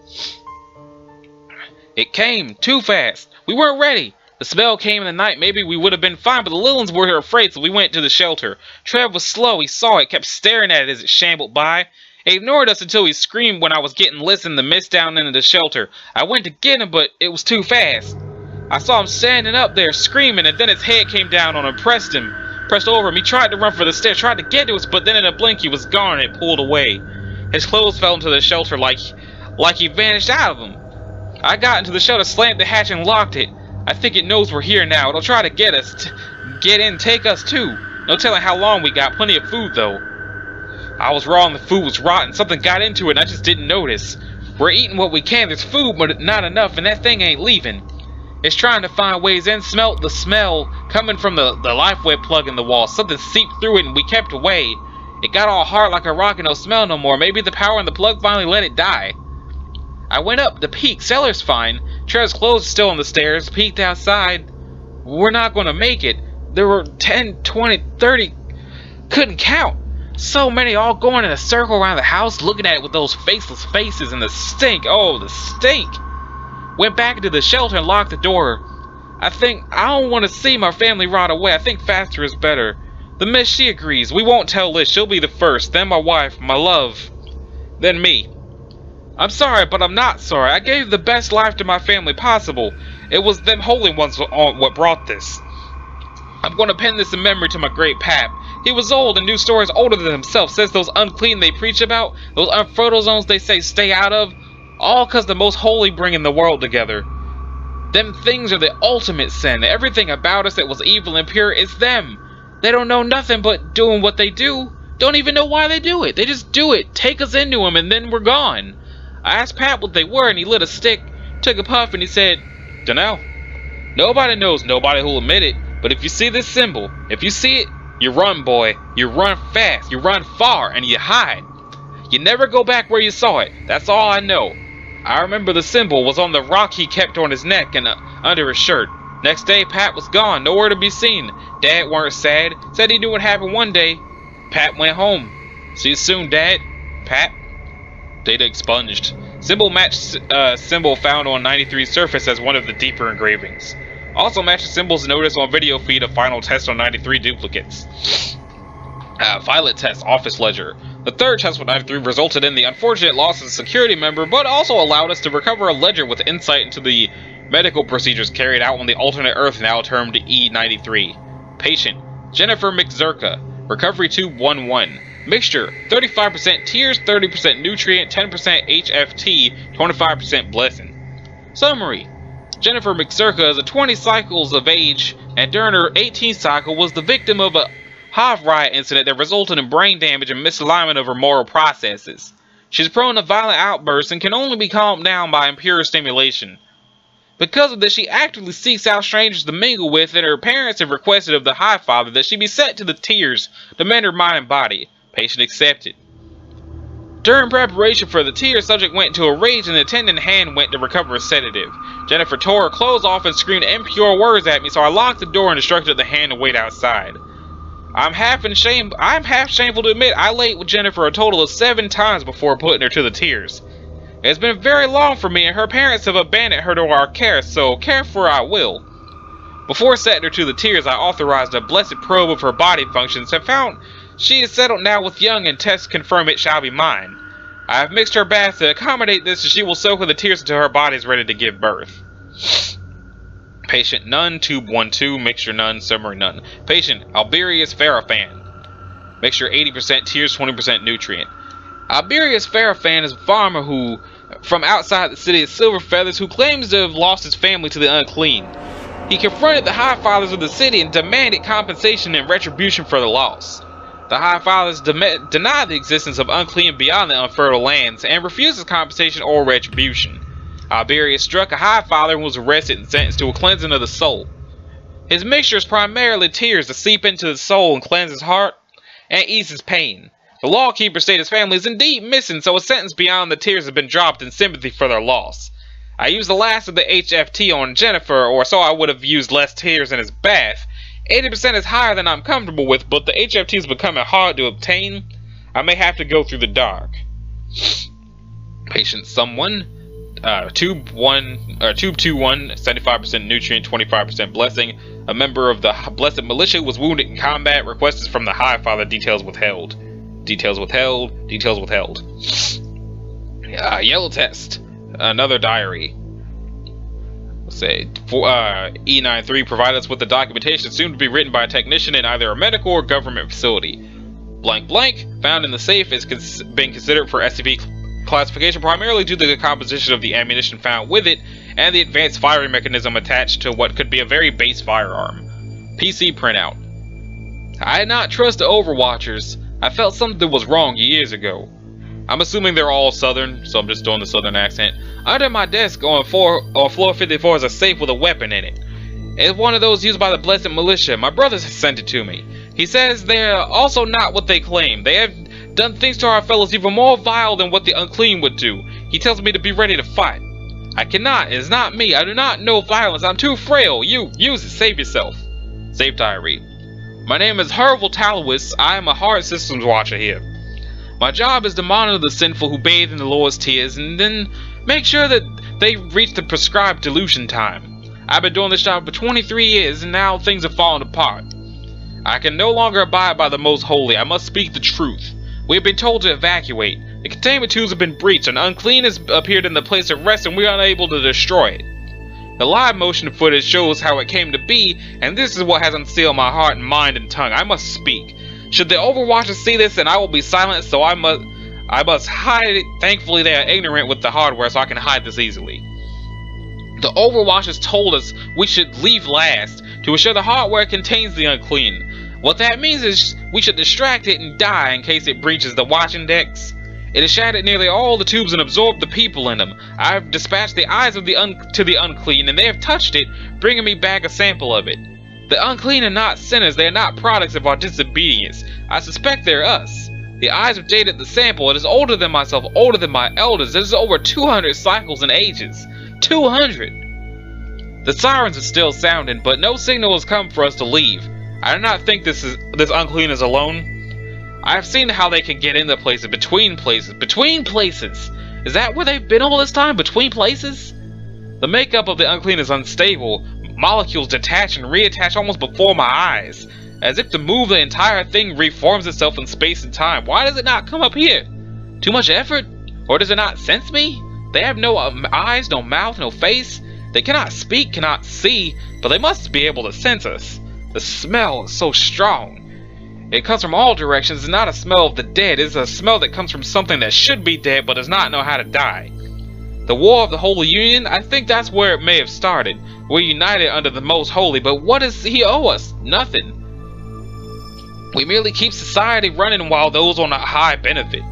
It came too fast. We weren't ready. The smell came in the night. Maybe we would have been fine, but the little ones were afraid, so we went to the shelter. Trev was slow. He saw it, kept staring at it as it shambled by. He ignored us until he screamed when I was getting Liz in the mist down into the shelter. I went to get him, but it was too fast. I saw him standing up there screaming, and then his head came down on him, pressed over him. He tried to run for the stairs, tried to get to us, but then in a blink he was gone and it pulled away. His clothes fell into the shelter like he vanished out of them. I got into the shelter, slammed the hatch, and locked it. I think it knows we're here now. It'll try to get us, get in, take us too. No telling how long we got. Plenty of food though. I was wrong. The food was rotten. Something got into it and I just didn't notice. We're eating what we can. There's food, but not enough, and that thing ain't leaving. It's trying to find ways in. Smelt the smell coming from the life web plug in the wall. Something seeped through it, and we kept away. It got all hard like a rock and no smell no more. Maybe the power in the plug finally let it die. I went up the peak. Cellar's fine. Trevor's clothes are still on the stairs. Peeked outside. We're not going to make it. There were 10, 20, 30. Couldn't count. So many all going in a circle around the house, looking at it with those faceless faces and the stink. Oh, the stink. Went back into the shelter and locked the door. I don't want to see my family rot away. I think faster is better. The miss, she agrees. We won't tell Liz. She'll be the first. Then my wife, my love. Then me. I'm sorry, but I'm not sorry. I gave the best life to my family possible. It was them holy ones what brought this. I'm going to pin this in memory to my great pap. He was old and knew stories older than himself. Says those unclean they preach about, those unfertile zones they say stay out of, all cause the most holy bringing the world together. Them things are the ultimate sin. Everything about us that was evil and pure is them. They don't know nothing but doing what they do. Don't even know why they do it. They just do it. Take us into them and then we're gone. I asked Pat what they were and he lit a stick, took a puff and he said, "Dunno. Nobody knows, nobody who'll admit it. But if you see this symbol, if you see it, you run, boy. You run fast, you run far, and you hide. You never go back where you saw it. That's all I know. I remember the symbol was on the rock he kept on his neck and under his shirt. Next day, Pat was gone, nowhere to be seen. Dad weren't sad, said he knew what happened one day. Pat went home. See you soon, Dad. Pat." Data expunged. Symbol matched symbol found on 93's surface as one of the deeper engravings. Also matched symbols noticed on video feed of final test on 93 duplicates. Violet test, office ledger. The third test with 93 resulted in the unfortunate loss of a security member, but also allowed us to recover a ledger with insight into the medical procedures carried out on the alternate Earth now termed E93. Patient, Jennifer McZerka. Recovery tube 1-1. Mixture, 35% tears, 30% nutrient, 10% HFT, 25% blessing. Summary. Jennifer McZerka is 20 cycles of age, and during her 18th cycle was the victim of a hive riot incident that resulted in brain damage and misalignment of her moral processes. She's prone to violent outbursts and can only be calmed down by impure stimulation. Because of this, she actively seeks out strangers to mingle with, and her parents have requested of the High Father that she be set to the tears to mend her mind and body. Patient accepted. During preparation for the tear, subject went into a rage and the attendant hand went to recover a sedative. Jennifer tore her clothes off and screamed impure words at me, so I locked the door and instructed the hand to wait outside. I'm half shameful to admit I laid with Jennifer a total of 7 times before putting her to the tears. It's been very long for me and her parents have abandoned her to our care, so care for her I will. Before setting her to the tears, I authorized a blessed probe of her body functions and found she is settled now with young and tests confirm it shall be mine. I have mixed her bath to accommodate this and she will soak in the tears until her body is ready to give birth. Patient none, tube 1-2, mixture none, summary none. Patient Alberius Farafan. Mixture 80% tears, 20% nutrient. Alberius Farafan is a farmer who, from outside the city of Silver Feathers, who claims to have lost his family to the unclean. He confronted the High Fathers of the city and demanded compensation and retribution for the loss. The High Fathers deny the existence of unclean beyond the unfertile lands and refuses compensation or retribution. Alberius struck a High Father and was arrested and sentenced to a cleansing of the soul. His mixture is primarily tears that seep into the soul and cleanse his heart and ease his pain. The lawkeeper stated his family is indeed missing, so a sentence beyond the tears has been dropped in sympathy for their loss. I used the last of the HFT on Jennifer, or so I would have used less tears in his bath. 80% is higher than I'm comfortable with, but the HFT is becoming hard to obtain. I may have to go through the dark. Patient someone. Tube 2-1, 75% nutrient, 25% blessing. A member of the Blessed Militia was wounded in combat. Requested from the High Father. Details withheld. Details withheld. Details withheld. Yellow test. Another diary. Let's say E93 provided us with the documentation soon to be written by a technician in either a medical or government facility. Blank blank found in the safe is being considered for SCP classification primarily due to the composition of the ammunition found with it and the advanced firing mechanism attached to what could be a very base firearm. PC printout. I had not trusted Overwatchers. I felt something was wrong years ago. I'm assuming they're all Southern, so I'm just doing the Southern accent. Under my desk on floor 54 is a safe with a weapon in it. It's one of those used by the Blessed Militia. My brother sent it to me. He says they're also not what they claim. They have done things to our fellows even more vile than what the unclean would do. He tells me to be ready to fight. I cannot. It is not me. I do not know violence. I'm too frail. You, use it. Save yourself. Save diary. My name is Herval Talowis. I am a hard systems watcher here. My job is to monitor the sinful who bathe in the Lord's tears and then make sure that they reach the prescribed delusion time. I've been doing this job for 23 years and now things have fallen apart. I can no longer abide by the most holy. I must speak the truth. We have been told to evacuate. The containment tubes have been breached. An unclean has appeared in the place of rest and we are unable to destroy it. The live motion footage shows how it came to be, and this is what has unsealed my heart and mind and tongue. I must speak. Should the Overwatchers see this, then I will be silent, so I must hide it. Thankfully, they are ignorant with the hardware, so I can hide this easily. The Overwatchers told us we should leave last, to ensure the hardware contains the unclean. What that means is we should distract it and die in case it breaches the watch index. It has shattered nearly all the tubes and absorbed the people in them. I have dispatched the eyes of to the unclean, and they have touched it, bringing me back a sample of it. The unclean are not sinners, they are not products of our disobedience. I suspect they're us. The eyes have dated the sample. It is older than myself, older than my elders. It is over 200 cycles and ages. 200! The sirens are still sounding, but no signal has come for us to leave. I do not think this unclean is alone. I have seen how they can get into places, between places. Between places! Is that where they've been all this time? Between places? The makeup of the unclean is unstable. Molecules detach and reattach almost before my eyes. As if to move the entire thing reforms itself in space and time. Why does it not come up here? Too much effort? Or does it not sense me? They have no eyes, no mouth, no face. They cannot speak, cannot see, but they must be able to sense us. The smell is so strong. It comes from all directions. It's not a smell of the dead. It's a smell that comes from something that should be dead but does not know how to die. The War of the Holy Union, I think that's where it may have started. We're united under the Most Holy, but what does he owe us? Nothing. We merely keep society running while those on a high benefit.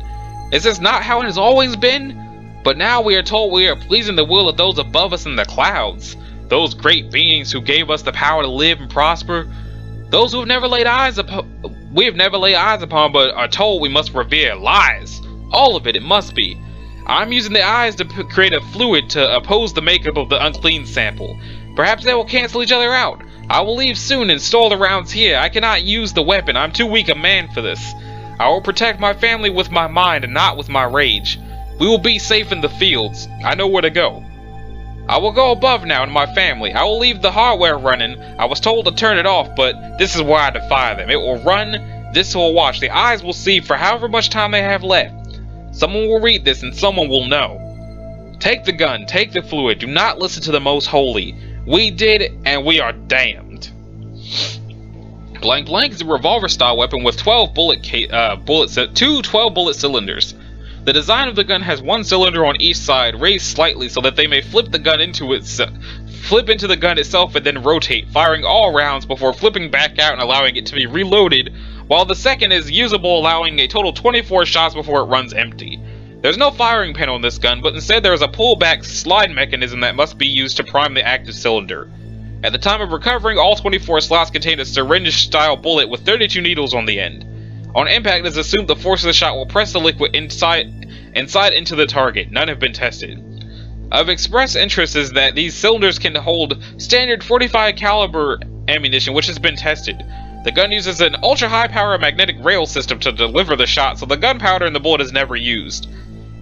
Is this not how it has always been? But now we are told we are pleasing the will of those above us in the clouds. Those great beings who gave us the power to live and prosper. Those who have never laid eyes upon, we have never laid eyes upon, but are told we must revere. Lies. All of it, it must be. I'm using the eyes to create a fluid to oppose the makeup of the unclean sample. Perhaps they will cancel each other out. I will leave soon and store the rounds here. I cannot use the weapon. I'm too weak a man for this. I will protect my family with my mind and not with my rage. We will be safe in the fields. I know where to go. I will go above now in my family. I will leave the hardware running. I was told to turn it off, but this is where I defy them. It will run. This will watch. The eyes will see for however much time they have left. Someone will read this and someone will know. Take the gun. Take the fluid. Do not listen to the Most Holy. We did it, and we are damned. Blank Blank is a revolver-style weapon with 12 two 12-bullet cylinders. The design of the gun has one cylinder on each side, raised slightly so that they may flip the gun into the gun itself and then rotate, firing all rounds before flipping back out and allowing it to be reloaded, while the second is usable, allowing a total 24 shots before it runs empty. There's no firing pin on this gun, but instead there is a pullback slide mechanism that must be used to prime the active cylinder. At the time of recovering, all 24 slots contain a syringe-style bullet with 32 needles on the end. On impact, it is assumed the force of the shot will press the liquid inside into the target. None have been tested. Of express interest is that these cylinders can hold standard .45 caliber ammunition, which has been tested. The gun uses an ultra-high power magnetic rail system to deliver the shot, so the gunpowder in the bullet is never used.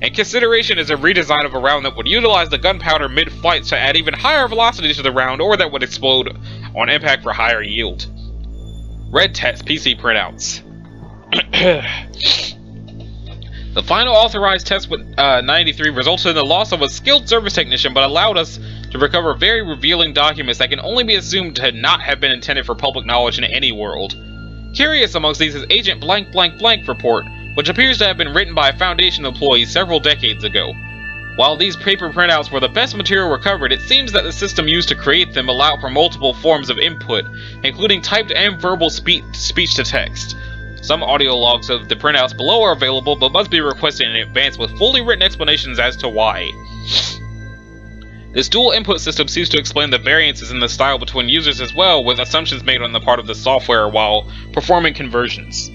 In consideration is a redesign of a round that would utilize the gunpowder mid-flight to add even higher velocity to the round, or that would explode on impact for higher yield. Red Text PC printouts. The final authorized test with 93 resulted in the loss of a skilled service technician, but allowed us to recover very revealing documents that can only be assumed to not have been intended for public knowledge in any world. Curious amongst these is Agent Blank Blank Blank report, which appears to have been written by a Foundation employee several decades ago. While these paper printouts were the best material recovered, it seems that the system used to create them allowed for multiple forms of input, including typed and verbal speech to text. Some audio logs of the printouts below are available, but must be requested in advance with fully written explanations as to why. This dual input system seems to explain the variances in the style between users as well, with assumptions made on the part of the software while performing conversions.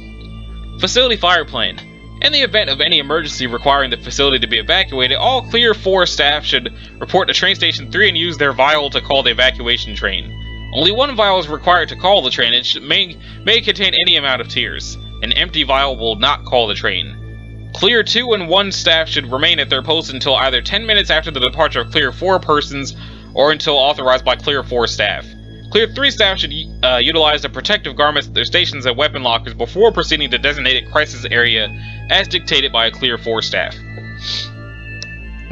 Facility fire plan. In the event of any emergency requiring the facility to be evacuated, all Clear 4 staff should report to Train Station 3 and use their vial to call the evacuation train. Only one vial is required to call the train, and may contain any amount of tears. An empty vial will not call the train. Clear 2 and 1 staff should remain at their posts until either 10 minutes after the departure of Clear 4 persons or until authorized by Clear 4 staff. Clear 3 staff should utilize the protective garments at their stations and weapon lockers before proceeding to designated crisis area as dictated by Clear 4 staff.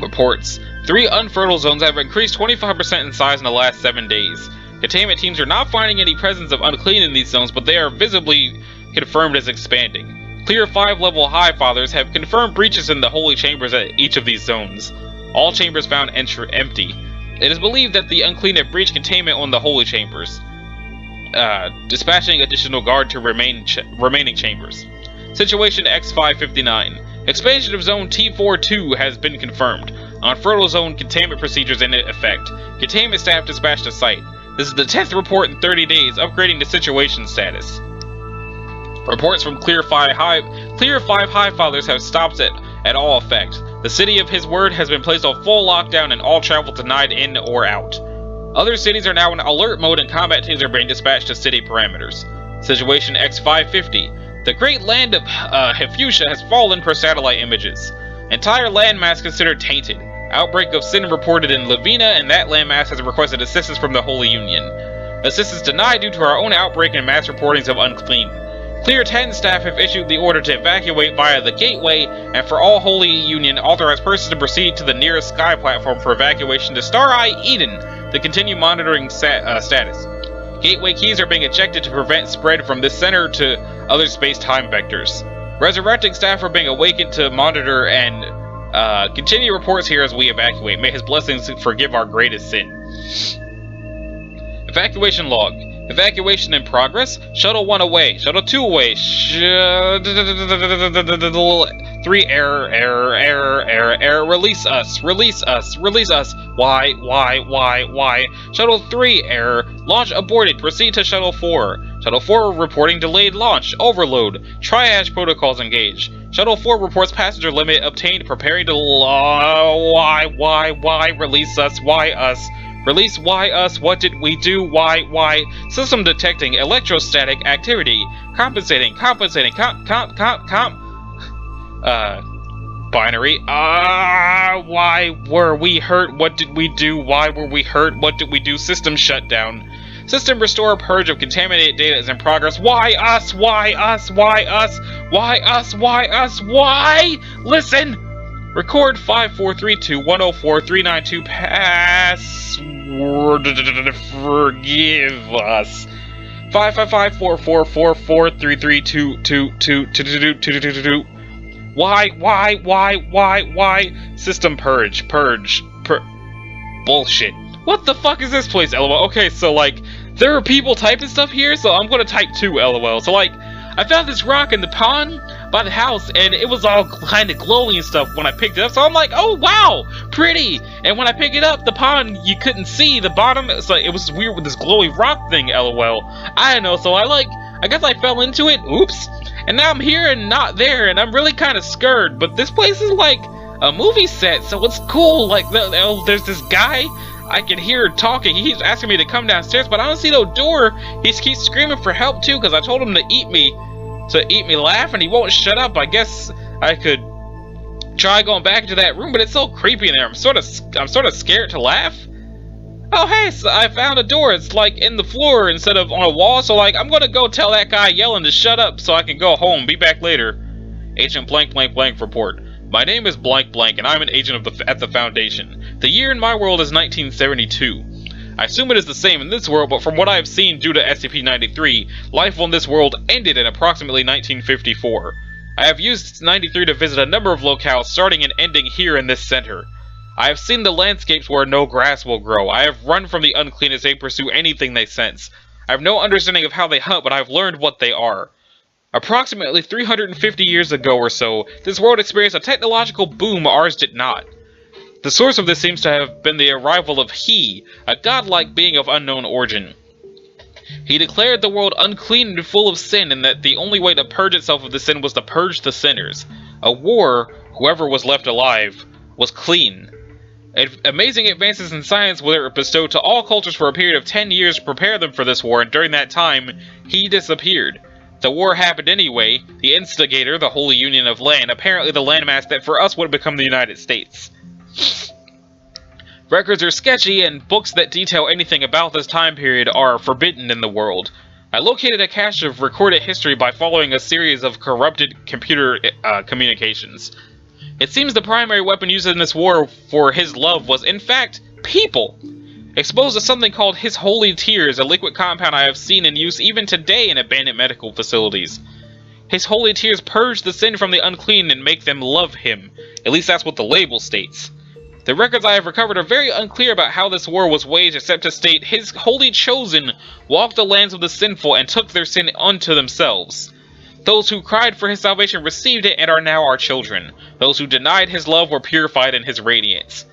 Reports. 3 unfertile zones have increased 25% in size in the last 7 days. Containment teams are not finding any presence of unclean in these zones, but they are visibly confirmed as expanding. Clear 5 level High Fathers have confirmed breaches in the holy chambers at each of these zones. All chambers found empty. It is believed that the unclean have breached containment on the holy chambers, dispatching additional guard to remaining chambers. Situation X559. Expansion of Zone T42 has been confirmed. On Fertile Zone, containment procedures in effect. Containment staff dispatched to site. This is the 10th report in 30 days, upgrading the situation status. Reports from Clear 5 High Fathers have stopped at all effect. The city of His Word has been placed on full lockdown and all travel denied in or out. Other cities are now in alert mode and combat teams are being dispatched to city parameters. Situation X550. The great land of Hefusia has fallen per satellite images. Entire landmass considered tainted. Outbreak of sin reported in Lavina, and that landmass has requested assistance from the Holy Union. Assistance denied due to our own outbreak and mass reportings of unclean. Clear 10 staff have issued the order to evacuate via the gateway, and for all Holy Union authorized persons to proceed to the nearest sky platform for evacuation to Star Eye Eden to continue monitoring status. Gateway keys are being ejected to prevent spread from this center to other space-time vectors. Resurrecting staff are being awakened to monitor and continue reports here as we evacuate. May his blessings forgive our greatest sin. Evacuation log. Evacuation in progress. Shuttle 1 away. Shuttle 2 away. 3 error. Release us. Why? Shuttle 3 error. Launch aborted. Proceed to Shuttle 4. Shuttle 4 reporting delayed launch. Overload. Triage protocols engaged. Shuttle 4 reports passenger limit obtained. Preparing to why? Release us. Why us? Release why us? What did we do? Why? System detecting electrostatic activity. Compensating. Binary. Why were we hurt? What did we do? Why were we hurt? What did we do? System shutdown. System restore purge of contaminated data is in progress. Why us? Why? Listen! Record 54321043992 password. Forgive us. 5554443322222. Why? System purge. Bullshit. What the fuck is this place, LOL? Okay, so like, there are people typing stuff here, so I'm gonna type 2, LOL. So like, I found this rock in the pond by the house, and it was all kind of glowy and stuff when I picked it up, so I'm like, oh wow, pretty! And when I picked it up, the pond, you couldn't see the bottom, so it was weird with this glowy rock thing, LOL. I don't know, so I guess I fell into it, oops, and now I'm here and not there, and I'm really kind of scared, but this place is like a movie set, so it's cool, like, there's this guy, I can hear talking. He keeps asking me to come downstairs, but I don't see no door. He keeps screaming for help too, because I told him to eat me laugh, and he won't shut up. I guess I could try going back into that room, but it's so creepy in there. I'm sort of scared to laugh. Oh hey, so I found a door. It's like in the floor instead of on a wall. So like, I'm gonna go tell that guy yelling to shut up so I can go home. Be back later. Agent blank report. My name is blank, and I'm an agent at the Foundation. The year in my world is 1972. I assume it is the same in this world, but from what I have seen due to SCP-93, life on this world ended in approximately 1954. I have used 93 to visit a number of locales, starting and ending here in this center. I have seen the landscapes where no grass will grow. I have run from the unclean as they pursue anything they sense. I have no understanding of how they hunt, but I have learned what they are. Approximately 350 years ago or so, this world experienced a technological boom ours did not. The source of this seems to have been the arrival of He, a godlike being of unknown origin. He declared the world unclean and full of sin, and that the only way to purge itself of the sin was to purge the sinners. A war, whoever was left alive, was clean. Amazing advances in science were bestowed to all cultures for a period of 10 years to prepare them for this war, and during that time, He disappeared. The war happened anyway, the instigator, the Holy Union of Land, apparently the landmass that for us would become the United States. Records are sketchy, and books that detail anything about this time period are forbidden in the world. I located a cache of recorded history by following a series of corrupted computer communications. It seems the primary weapon used in this war for his love was, in fact, people! Exposed to something called his holy tears, a liquid compound I have seen in use even today in abandoned medical facilities. His holy tears purge the sin from the unclean and make them love him. At least that's what the label states. The records I have recovered are very unclear about how this war was waged, except to state his holy chosen walked the lands of the sinful and took their sin unto themselves. Those who cried for his salvation received it and are now our children. Those who denied his love were purified in his radiance.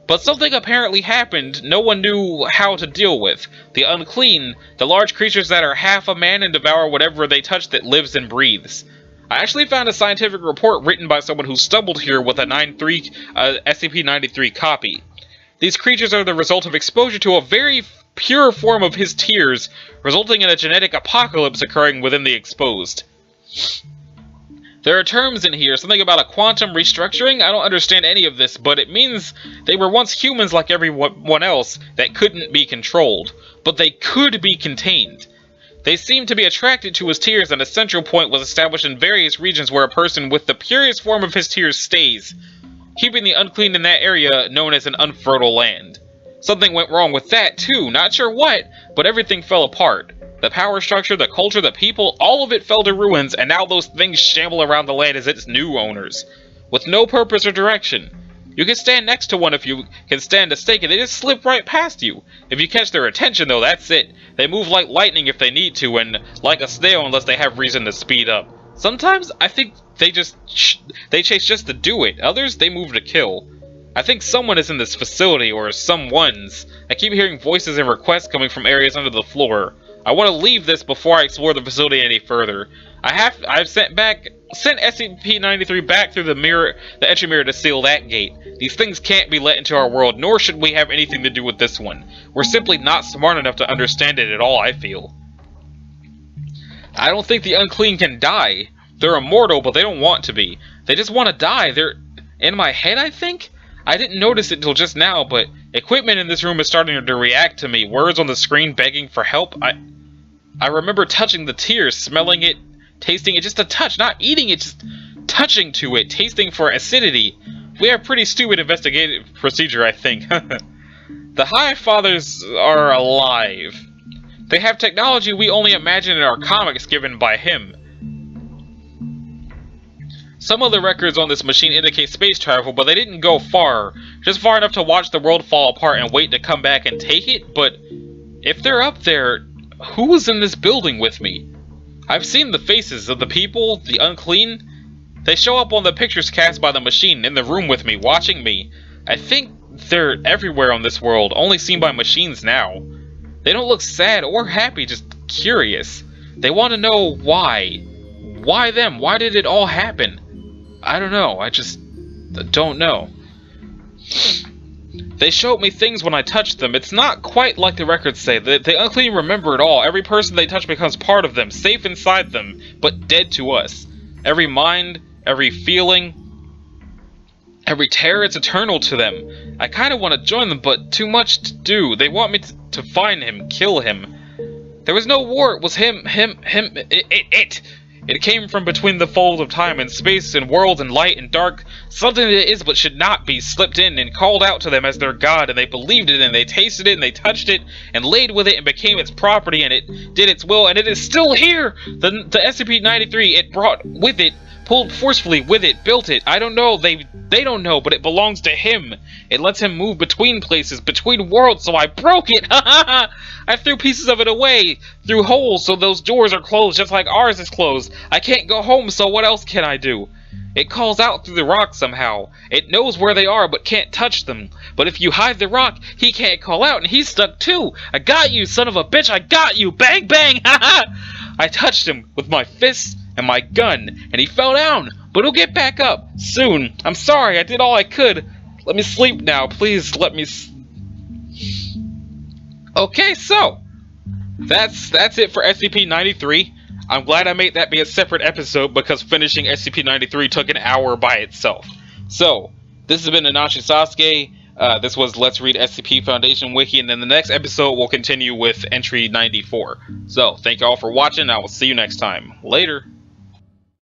But something apparently happened no one knew how to deal with. The unclean, the large creatures that are half a man and devour whatever they touch that lives and breathes. I actually found a scientific report written by someone who stumbled here with a SCP-93 copy. These creatures are the result of exposure to a very pure form of his tears, resulting in a genetic apocalypse occurring within the exposed. There are terms in here, something about a quantum restructuring. I don't understand any of this, but it means they were once humans like everyone else that couldn't be controlled, but they could be contained. They seemed to be attracted to his tears, and a central point was established in various regions where a person with the purest form of his tears stays, keeping the unclean in that area known as an unfertile land. Something went wrong with that too, not sure what, but everything fell apart. The power structure, the culture, the people, all of it fell to ruins, and now those things shamble around the land as its new owners, with no purpose or direction. You can stand next to one if you can stand a stake, and they just slip right past you. If you catch their attention, though, that's it. They move like lightning if they need to, and like a snail unless they have reason to speed up. Sometimes, I think they chase just to do it. Others, they move to kill. I think someone is in this facility, or someone's. I keep hearing voices and requests coming from areas under the floor. I want to leave this before I explore the facility any further. I've sent SCP-93 back through the entry mirror to seal that gate. These things can't be let into our world, nor should we have anything to do with this one. We're simply not smart enough to understand it at all, I feel. I don't think the unclean can die. They're immortal, but they don't want to be. They just want to die. They're in my head, I think? I didn't notice it until just now, but equipment in this room is starting to react to me. Words on the screen begging for help. I remember touching the tears, smelling it, tasting it, just a touch, not eating it, just touching to it, tasting for acidity. We have pretty stupid investigative procedure, I think. The High Fathers are alive. They have technology we only imagine in our comics given by him. Some of the records on this machine indicate space travel, but they didn't go far. Just far enough to watch the world fall apart and wait to come back and take it, but if they're up there, who was in this building with me? I've seen the faces of the people, the unclean. They show up on the pictures cast by the machine, in the room with me, watching me. I think they're everywhere on this world, only seen by machines now. They don't look sad or happy, just curious. They want to know why. Why them? Why did it all happen? I don't know, I just don't know. They showed me things when I touched them. It's not quite like the records say. The unclean remember it all. Every person they touch becomes part of them, safe inside them, but dead to us. Every mind, every feeling, every terror, it's eternal to them. I kind of want to join them, but too much to do. They want me to find him, kill him. There was no war, it was him, it. It came from between the folds of time and space and worlds and light and dark, something that is but should not be, slipped in and called out to them as their god, and they believed it, and they tasted it, and they touched it, and laid with it, and became its property, and it did its will, and it is still here! The SCP-93, it brought with it pulled forcefully with it, built it. I don't know, they don't know, but it belongs to him. It lets him move between places, between worlds, so I broke it. I threw pieces of it away, through holes, so those doors are closed just like ours is closed. I can't go home, so what else can I do? It calls out through the rock somehow. It knows where they are, but can't touch them. But if you hide the rock, he can't call out, and he's stuck too. I got you, son of a bitch, I got you! Bang, bang, I touched him with my fists and my gun, and he fell down, but he'll get back up soon. I'm sorry, I did all I could. Let me sleep now, please let me Okay, so, that's it for SCP-93. I'm glad I made that be a separate episode because finishing SCP-93 took an hour by itself. So, this has been Anashi Sasuke. This was Let's Read SCP Foundation Wiki, and then the next episode will continue with entry 94. So, thank you all for watching. I will see you next time. Later.